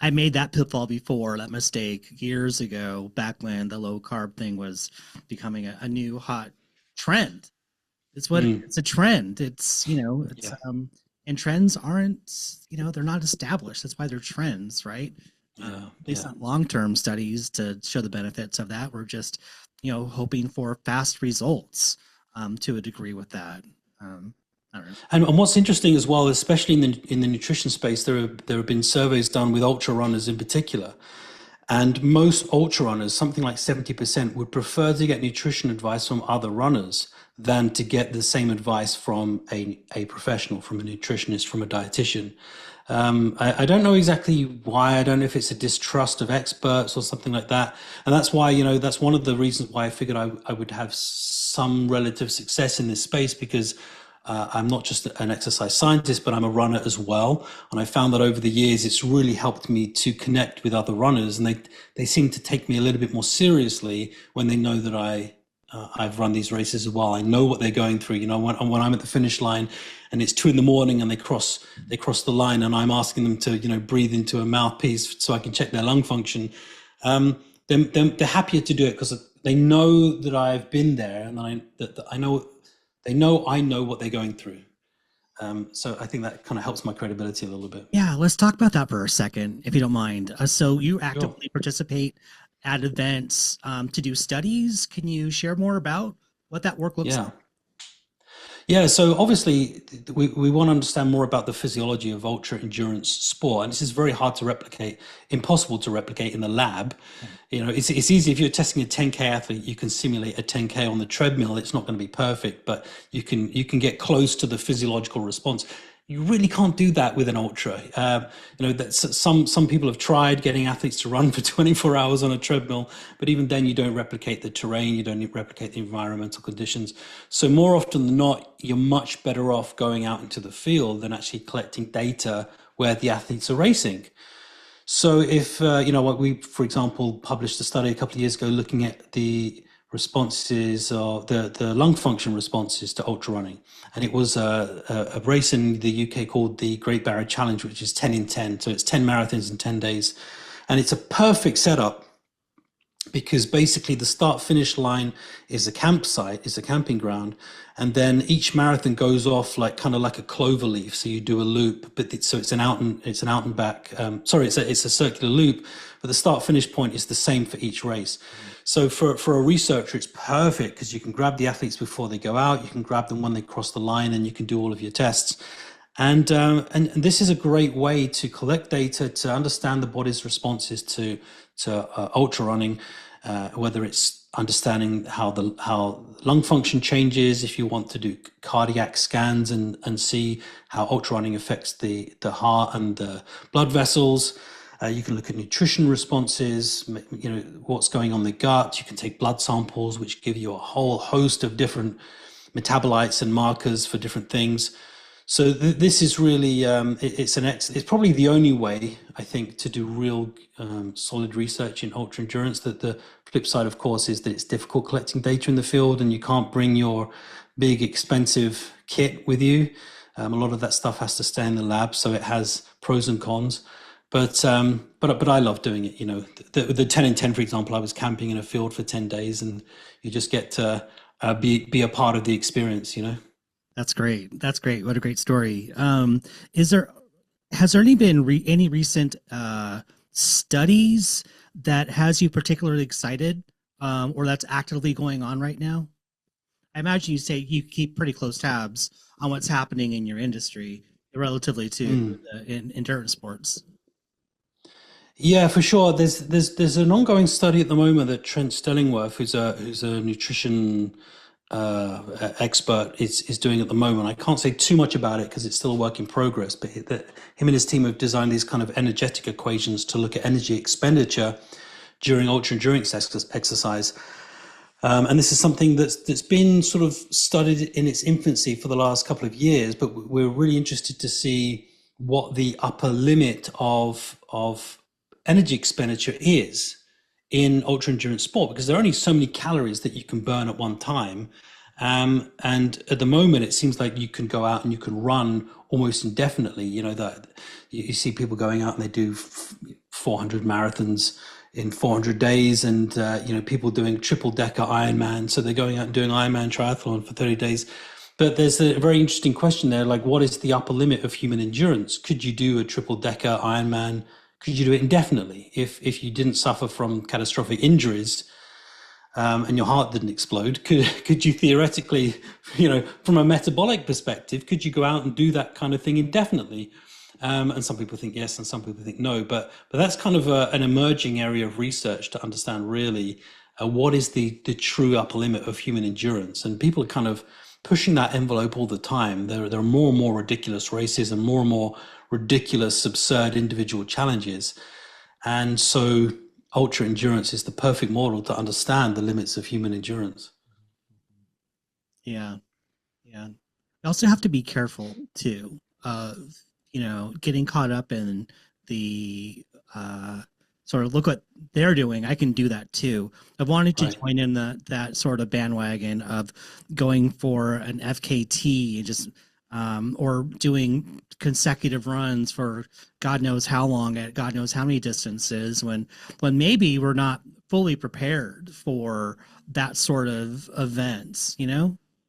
I made that pitfall before, that mistake years ago, back when the low carb thing was becoming a new hot trend. It's what it's a trend. It's, and trends aren't, they're not established. That's why they're trends, right? Based on long-term studies to show the benefits of that. We're just, hoping for fast results to a degree with that. And what's interesting as well, especially in the nutrition space, there have been surveys done with ultra runners in particular, and most ultra runners, something like 70%, would prefer to get nutrition advice from other runners than to get the same advice from a professional, from a nutritionist, from a dietitian. I don't know exactly why. I don't know if it's a distrust of experts or something like that. And that's why, that's one of the reasons why I figured I would have some relative success in this space, because I'm not just an exercise scientist, but I'm a runner as well. And I found that over the years, it's really helped me to connect with other runners. And they seem to take me a little bit more seriously when they know that I've run these races as well. I know what they're going through. When I'm at the finish line and it's 2 a.m. and they cross the line, and I'm asking them to, breathe into a mouthpiece so I can check their lung function. They're happier to do it because they know that I've been there, and I know what they're going through. So I think that kind of helps my credibility a little bit. Yeah, let's talk about that for a second, if you don't mind. So you actively participate at events to do studies. Can you share more about what that work looks like? Yeah, so obviously we want to understand more about the physiology of ultra endurance sport, and this is very hard to replicate, impossible to replicate in the lab. It's easy if you're testing a 10K athlete, you can simulate a 10K on the treadmill. It's not going to be perfect, but you can get close to the physiological response. You really can't do that with an ultra. That some people have tried getting athletes to run for 24 hours on a treadmill, but even then you don't replicate the terrain, you don't replicate the environmental conditions. So more often than not, you're much better off going out into the field than actually collecting data where the athletes are racing. So if, we, for example, published a study a couple of years ago looking at the responses, or the lung function responses to ultra running. And it was a race in the UK called the Great Barrier Challenge, which is 10 in 10. So it's 10 marathons in 10 days. And it's a perfect setup because basically the start-finish line is a campsite, is a camping ground. And then each marathon goes off kind of like a clover leaf. So you do a loop, but it's an out and back. It's a circular loop, but the start-finish point is the same for each race. So for a researcher, it's perfect because you can grab the athletes before they go out, you can grab them when they cross the line, and you can do all of your tests. And this is a great way to collect data, to understand the body's responses to ultra running, whether it's understanding how lung function changes, if you want to do cardiac scans and see how ultra running affects the heart and the blood vessels. You can look at nutrition responses, what's going on in the gut. You can take blood samples, which give you a whole host of different metabolites and markers for different things. So this is really, it's probably the only way, I think, to do real solid research in ultra endurance. That the flip side, of course, is that it's difficult collecting data in the field, and you can't bring your big expensive kit with you. A lot of that stuff has to stay in the lab, so it has pros and cons. But I love doing it. The 10 in 10, for example, I was camping in a field for 10 days, and you just get to be a part of the experience. That's great. That's great. What a great story. Has there been any recent studies that has you particularly excited, or that's actively going on right now? I imagine you say you keep pretty close tabs on what's happening in your industry relatively to in endurance sports. Yeah, for sure. There's an ongoing study at the moment that Trent Stellingworth, who's a nutrition expert, is doing at the moment. I can't say too much about it because it's still a work in progress, but him and his team have designed these kind of energetic equations to look at energy expenditure during ultra endurance exercise. And this is something that's been sort of studied in its infancy for the last couple of years, but we're really interested to see what the upper limit of energy expenditure is in ultra endurance sport, because there are only so many calories that you can burn at one time. And at the moment, it seems like you can go out and you can run almost indefinitely. That you see people going out and they do 400 marathons in 400 days, and people doing triple decker Ironman. So they're going out and doing Ironman triathlon for 30 days. But there's a very interesting question there, like, what is the upper limit of human endurance? Could you do a triple decker Ironman? Could you do it indefinitely if you didn't suffer from catastrophic injuries and your heart didn't explode? Could you theoretically, from a metabolic perspective, could you go out and do that kind of thing indefinitely? And some people think yes, and some people think no. But that's kind of an emerging area of research to understand really what is the true upper limit of human endurance. And people are kind of pushing that envelope all the time. There are more and more ridiculous races and more ridiculous, absurd individual challenges. And so ultra endurance is the perfect model to understand the limits of human endurance. Yeah. You also have to be careful too, getting caught up in the sort of look what they're doing. I can do that too. I wanted to join in that sort of bandwagon of going for an FKT and just or doing consecutive runs for God knows how long at God knows how many distances when maybe we're not fully prepared for that sort of events,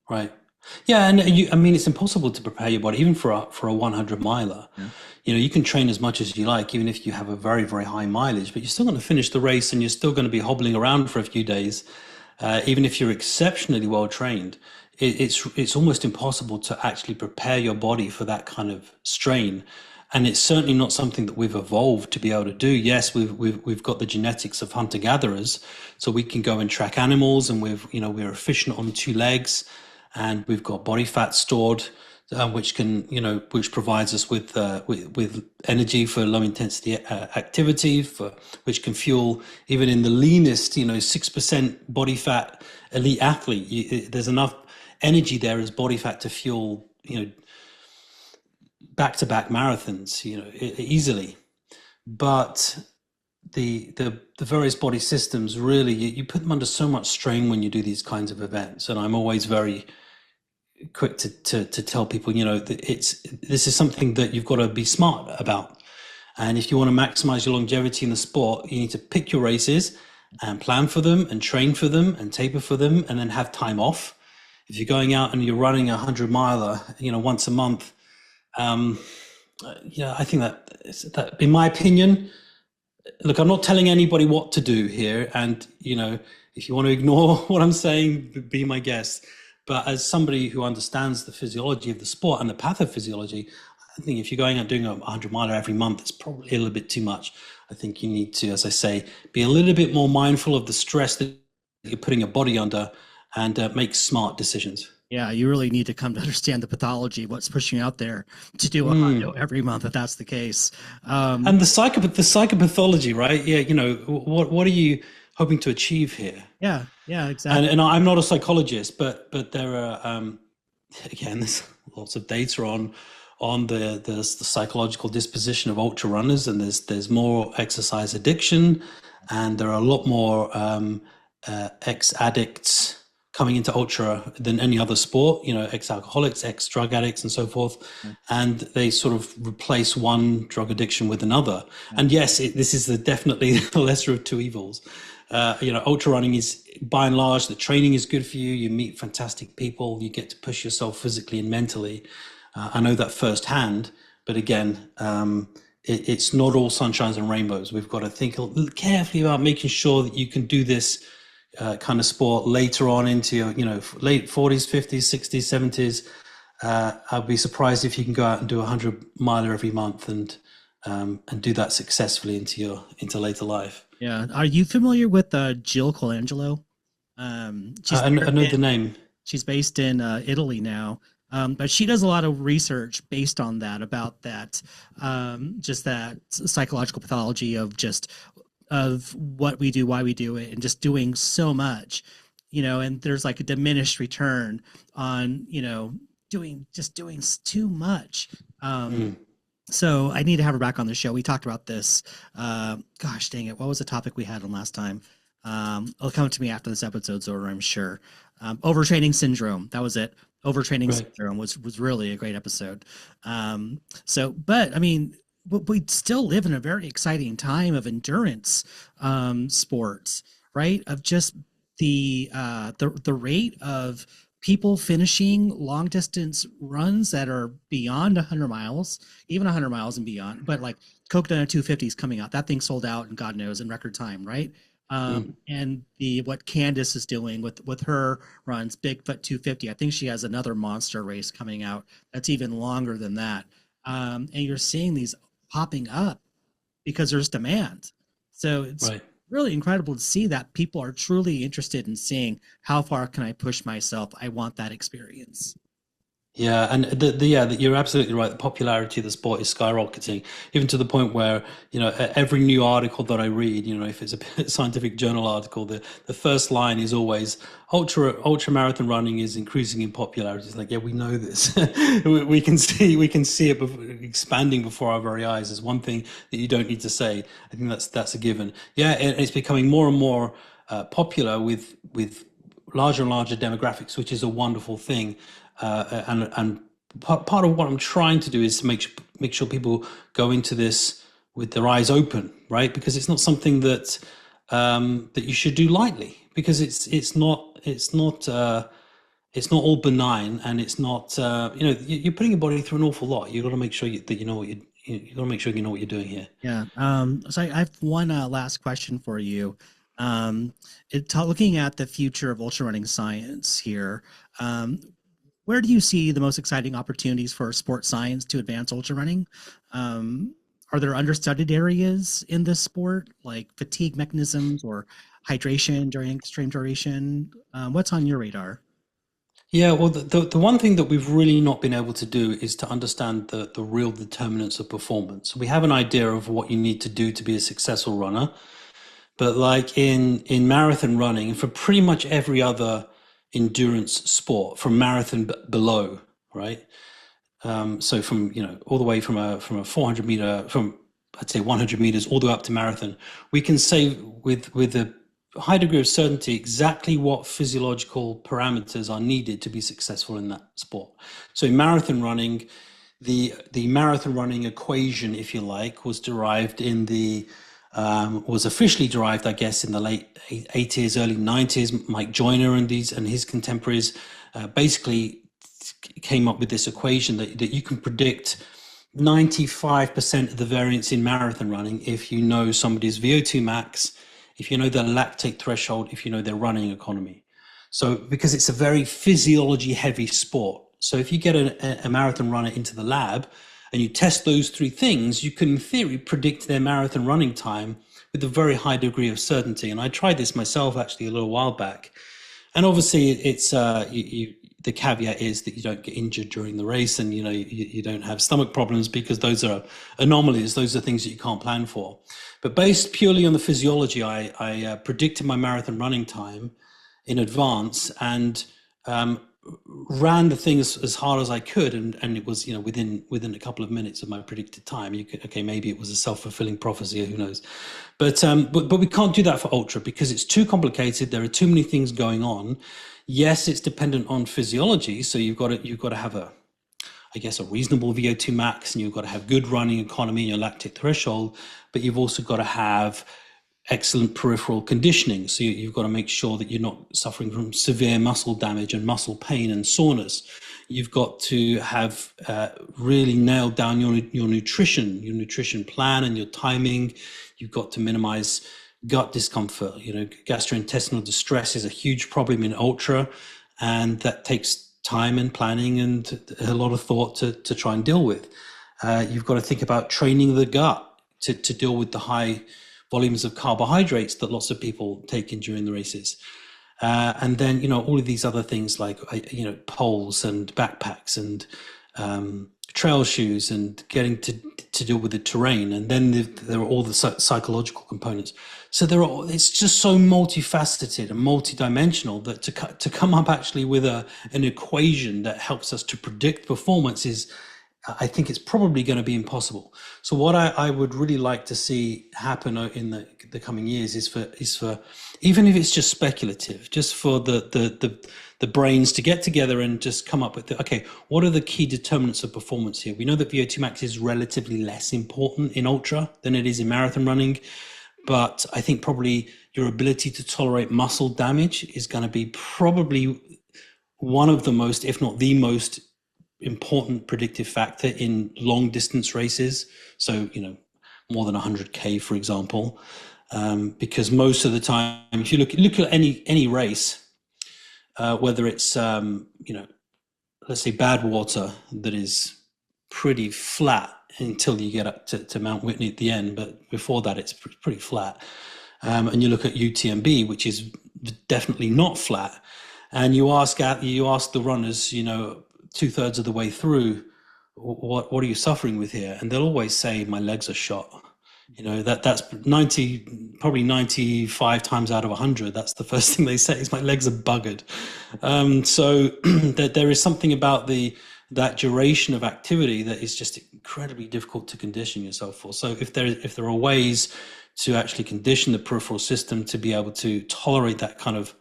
Right. Yeah, and it's impossible to prepare your body even for a 100 miler. Yeah. You can train as much as you like, even if you have a very, very high mileage, but you're still going to finish the race and you're still going to be hobbling around for a few days. Even if you're exceptionally well trained, it's almost impossible to actually prepare your body for that kind of strain. And it's certainly not something that we've evolved to be able to do. Yes, we've got the genetics of hunter gatherers, so we can go and track animals, and we're efficient on two legs. And we've got body fat stored, which which provides us with energy for low intensity activity, which can fuel even in the leanest, 6% body fat elite athlete. There's enough energy there as body fat to fuel, back-to-back marathons, easily. But the various body systems, really, you put them under so much strain when you do these kinds of events. And I'm always very quick to tell people, this is something that you've got to be smart about. And if you want to maximize your longevity in the sport, you need to pick your races and plan for them and train for them and taper for them, and then have time off. If you're going out and you're running a 100 miler, once a month, I think that in my opinion, look, I'm not telling anybody what to do here. And, if you want to ignore what I'm saying, be my guest. But as somebody who understands the physiology of the sport and the pathophysiology, I think if you're going out doing a 100 miler every month, it's probably a little bit too much. I think you need to, as I say, be a little bit more mindful of the stress that you're putting your body under, and make smart decisions. Yeah, you really need to come to understand the pathology, what's pushing you out there to do a hundo Mm. every month if that's the case. Um, And the psychopathology, right? Yeah, what are you hoping to achieve here? yeah, And exactly. I'm not a psychologist, but there are again, there's lots of data on the psychological disposition of ultra runners, and there's more exercise addiction, and there are a lot more ex addicts coming into ultra than any other sport. Ex alcoholics, ex drug addicts, and so forth, Yeah, and they sort of replace one drug addiction with another. yeah, And yes, this is definitely the lesser of two evils. Ultra running is, by and large, the training is good for you. You meet fantastic people. You get to push yourself physically and mentally. I know that firsthand. But again, it's not all sunshines and rainbows. We've got to think carefully about making sure that you can do this kind of sport later on into your, late 40s, 50s, 60s, 70s. I'd be surprised if you can go out and do a 100-miler every month and do that successfully into later life. yeah. Are you familiar with Jill Colangelo? She's I know the name. she's based in Italy now, but she does a lot of research based on that about that, just that psychological pathology of just of what we do, why we do it, and just doing so much, and there's like a diminished return on doing too much. Um, Mm. so I need to have her back on the show. We talked about this. Gosh dang it, what was the topic we had on last time? It'll come to me after this episode's over, I'm sure. Overtraining syndrome. That was it. Overtraining Right. syndrome was really a great episode. But I mean, we still live in a very exciting time of endurance sports, right? Of just the rate of people finishing long distance runs that are beyond 100 miles, even 100 miles and beyond. But like Coconut 250 is coming out. That thing sold out, and God knows, in record time, right? Mm. And the what Candace is doing with her runs, Bigfoot 250. I think she has another monster race coming out that's even longer than that. And you're seeing these popping up because there's demand. So it's Right. really incredible to see that people are truly interested in seeing how far can I push myself. I want that experience. Yeah, and you're absolutely right. The popularity of the sport is skyrocketing, even to the point where, every new article that I read, if it's a scientific journal article, the first line is always ultra marathon running is increasing in popularity. It's like, yeah, we know this. We can see it expanding before our very eyes. There's one thing that you don't need to say. I think that's a given. Yeah, it's becoming more and more popular with larger and larger demographics, which is a wonderful thing. And part of what I'm trying to do is to make sure people go into this with their eyes open, right? Because it's not something that you should do lightly, because it's not all benign, and it's not you're putting your body through an awful lot. You've got to make sure that you know what you got to make sure you know what you're doing here. Yeah. So I have one last question for you. Looking at the future of ultra running science here, where do you see the most exciting opportunities for sports science to advance ultra running? Are there understudied areas in this sport, like fatigue mechanisms or hydration during extreme duration? What's on your radar? Yeah, well, the one thing that we've really not been able to do is to understand the real determinants of performance. We have an idea of what you need to do to be a successful runner, but like in marathon running, and for pretty much every other endurance sport, from marathon below, right? So from all the way from a 400 meter, from I'd say 100 meters all the way up to marathon, we can say with a high degree of certainty exactly what physiological parameters are needed to be successful in that sport. So in marathon running, the marathon running equation, if you like, was officially derived, I guess, in the late 80s, early 90s. Mike Joyner and his contemporaries basically came up with this equation that you can predict 95% of the variance in marathon running if you know somebody's VO2 max, if you know their lactate threshold, if you know their running economy. So because it's a very physiology heavy sport. So if you get a marathon runner into the lab and you test those three things, you can, in theory, predict their marathon running time with a very high degree of certainty. And I tried this myself actually a little while back. And obviously, it's the caveat is that you don't get injured during the race, and you don't have stomach problems, because those are anomalies. Those are things that you can't plan for. But based purely on the physiology, I predicted my marathon running time in advance, and ran the thing as hard as I could, and it was within a couple of minutes of my predicted time. Okay, maybe it was a self-fulfilling prophecy, who knows, but we can't do that for ultra because it's too complicated. There are too many things going on. Yes, it's dependent on physiology, so you've got to have a reasonable VO2 max, and you've got to have good running economy and your lactate threshold, but you've also got to have excellent peripheral conditioning. So you've got to make sure that you're not suffering from severe muscle damage and muscle pain and soreness. You've got to have really nailed down your nutrition plan and your timing. You've got to minimize gut discomfort. Gastrointestinal distress is a huge problem in ultra, and that takes time and planning and a lot of thought to try and deal with. You've got to think about training the gut to deal with the high volumes of carbohydrates that lots of people take in during the races. And then, all of these other things like, poles and backpacks and trail shoes and getting to deal with the terrain. And then there are all the psychological components. So it's just so multifaceted and multidimensional that to come up actually with an equation that helps us to predict performance I think it's probably going to be impossible. So what I would really like to see happen in the coming years is for even if it's just speculative, just for the brains to get together and just come up with okay, what are the key determinants of performance here? We know that VO2 max is relatively less important in ultra than it is in marathon running, but I think probably your ability to tolerate muscle damage is going to be probably one of the most, if not the most, important predictive factor in long distance races. So, more than 100K, for example, because most of the time, if you look at any race, whether it's, let's say Badwater, that is pretty flat until you get up to Mount Whitney at the end. But before that, it's pretty flat. And you look at UTMB, which is definitely not flat. And you ask the runners, 2/3 of the way through, what are you suffering with here? And they'll always say, my legs are shot. That's probably 95 times out of 100. That's the first thing they say is my legs are buggered. So there is something about that duration of activity that is just incredibly difficult to condition yourself for. So if there are ways to actually condition the peripheral system to be able to tolerate that kind of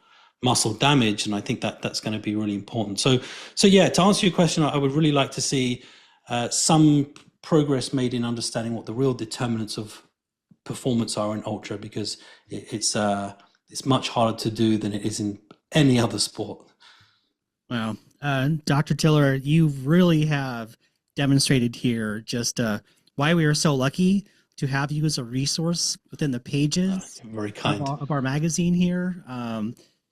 muscle damage, and I think that's going to be really important. So yeah, to answer your question, I would really like to see some progress made in understanding what the real determinants of performance are in ultra, because it's much harder to do than it is in any other sport. Wow. Dr. Tiller, you really have demonstrated here just why we are so lucky to have you as a resource within the pages very kind. of our magazine here.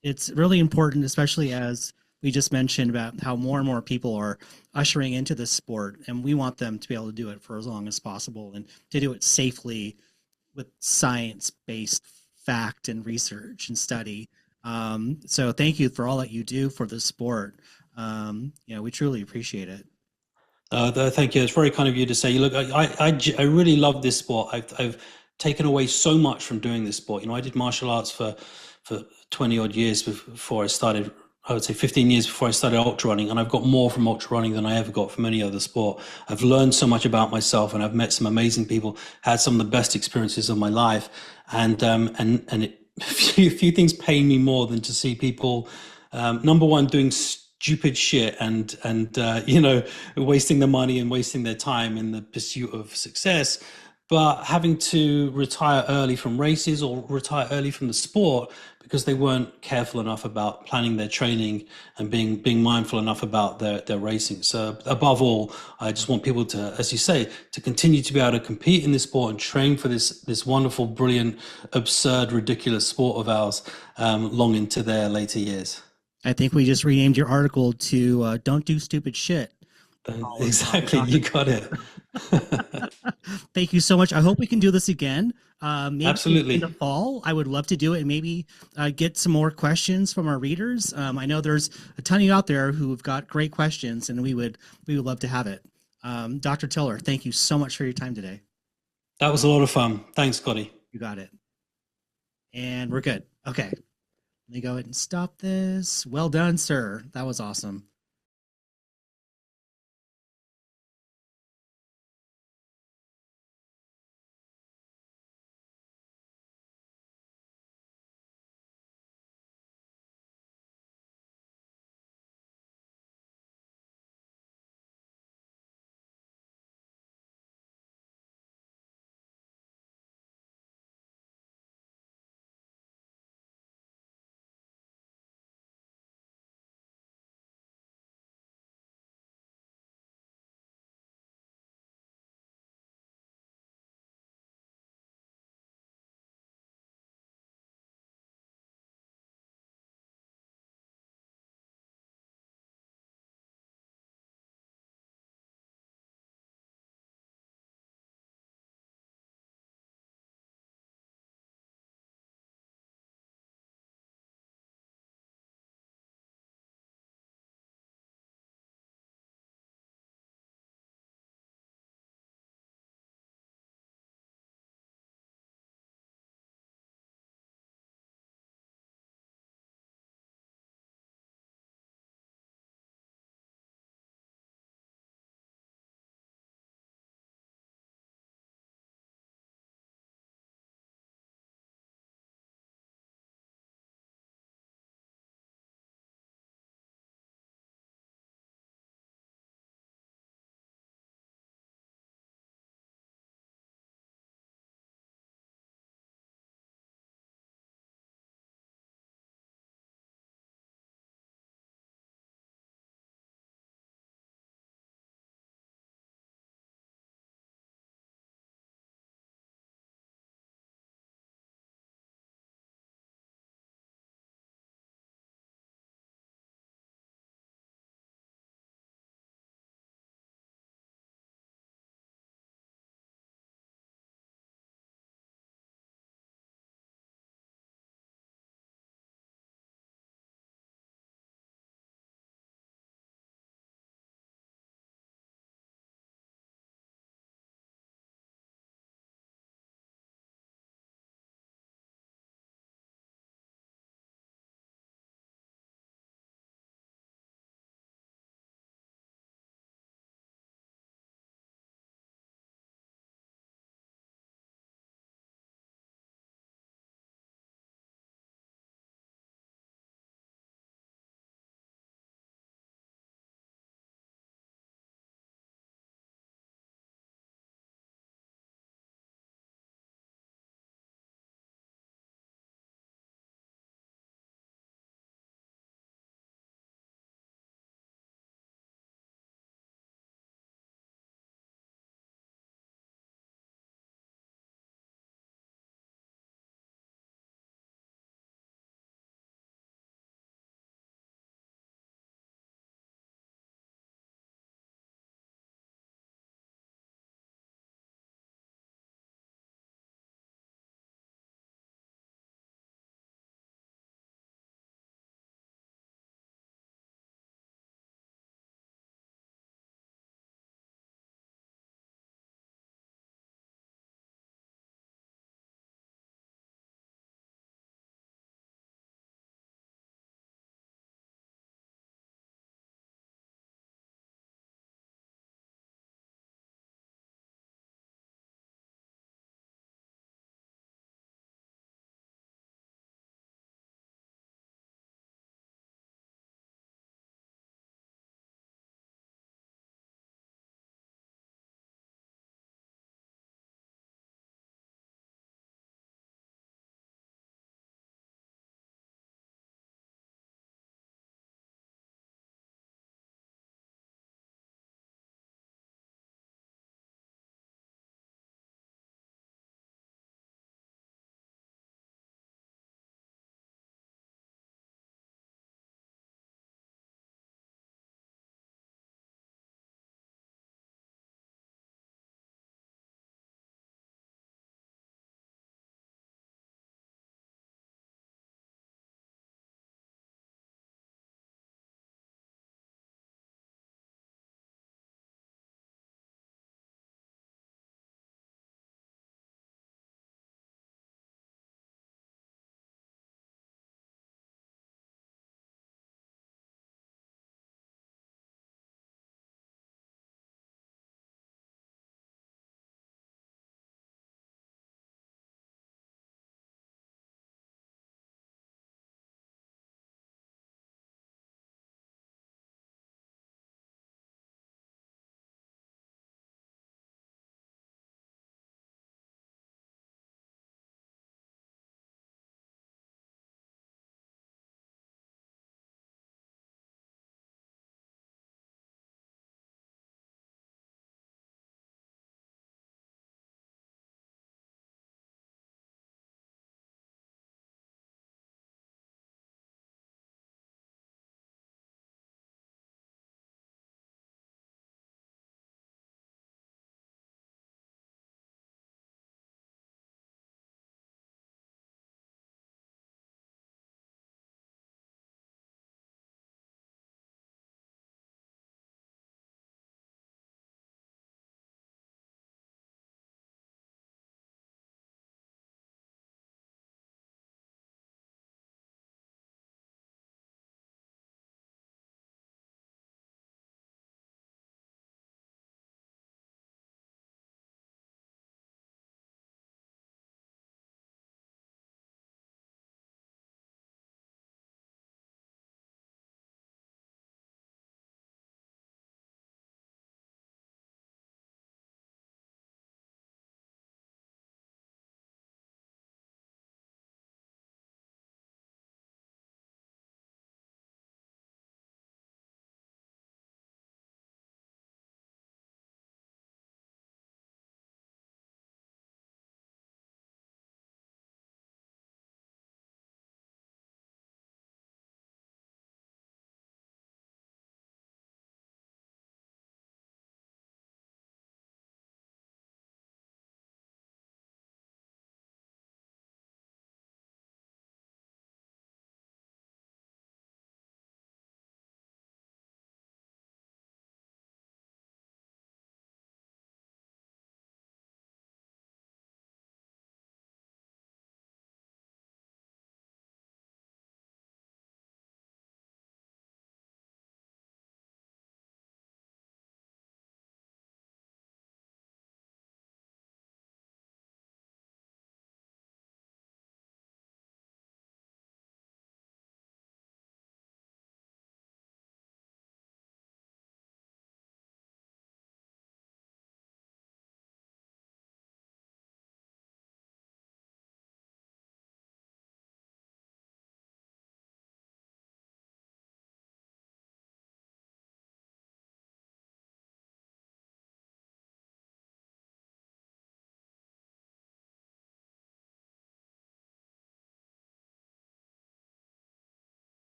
It's really important, especially as we just mentioned about how more and more people are ushering into this sport, and we want them to be able to do it for as long as possible and to do it safely with science-based fact and research and study. So thank you for all that you do for the sport. We truly appreciate it. Thank you. It's very kind of you to say. Look, I really love this sport. I've taken away so much from doing this sport. I did martial arts for 20 odd years before I started. I would say 15 years before I started ultra running, and I've got more from ultra running than I ever got from any other sport. I've learned so much about myself, and I've met some amazing people, had some of the best experiences of my life, and a few things pain me more than to see people, number one, doing stupid shit and wasting their money and wasting their time in the pursuit of success, but having to retire early from races or retire early from the sport because they weren't careful enough about planning their training and being mindful enough about their racing. So above all, I just want people to, as you say, to continue to be able to compete in this sport and train for this wonderful, brilliant, absurd, ridiculous sport of ours long into their later years. I think we just renamed your article to "Don't Do Stupid Shit." Exactly, you got it. Thank you so much. I hope we can do this again. Maybe in the Absolutely. fall. I would love to do it and maybe get some more questions from our readers. I know there's a ton of you out there who've got great questions, and we would love to have it. Dr. Tiller, thank you so much for your time today. That was a lot of fun. Thanks, Scotty. You got it. And we're good. Okay. Let me go ahead and stop this. Well done, sir. That was awesome.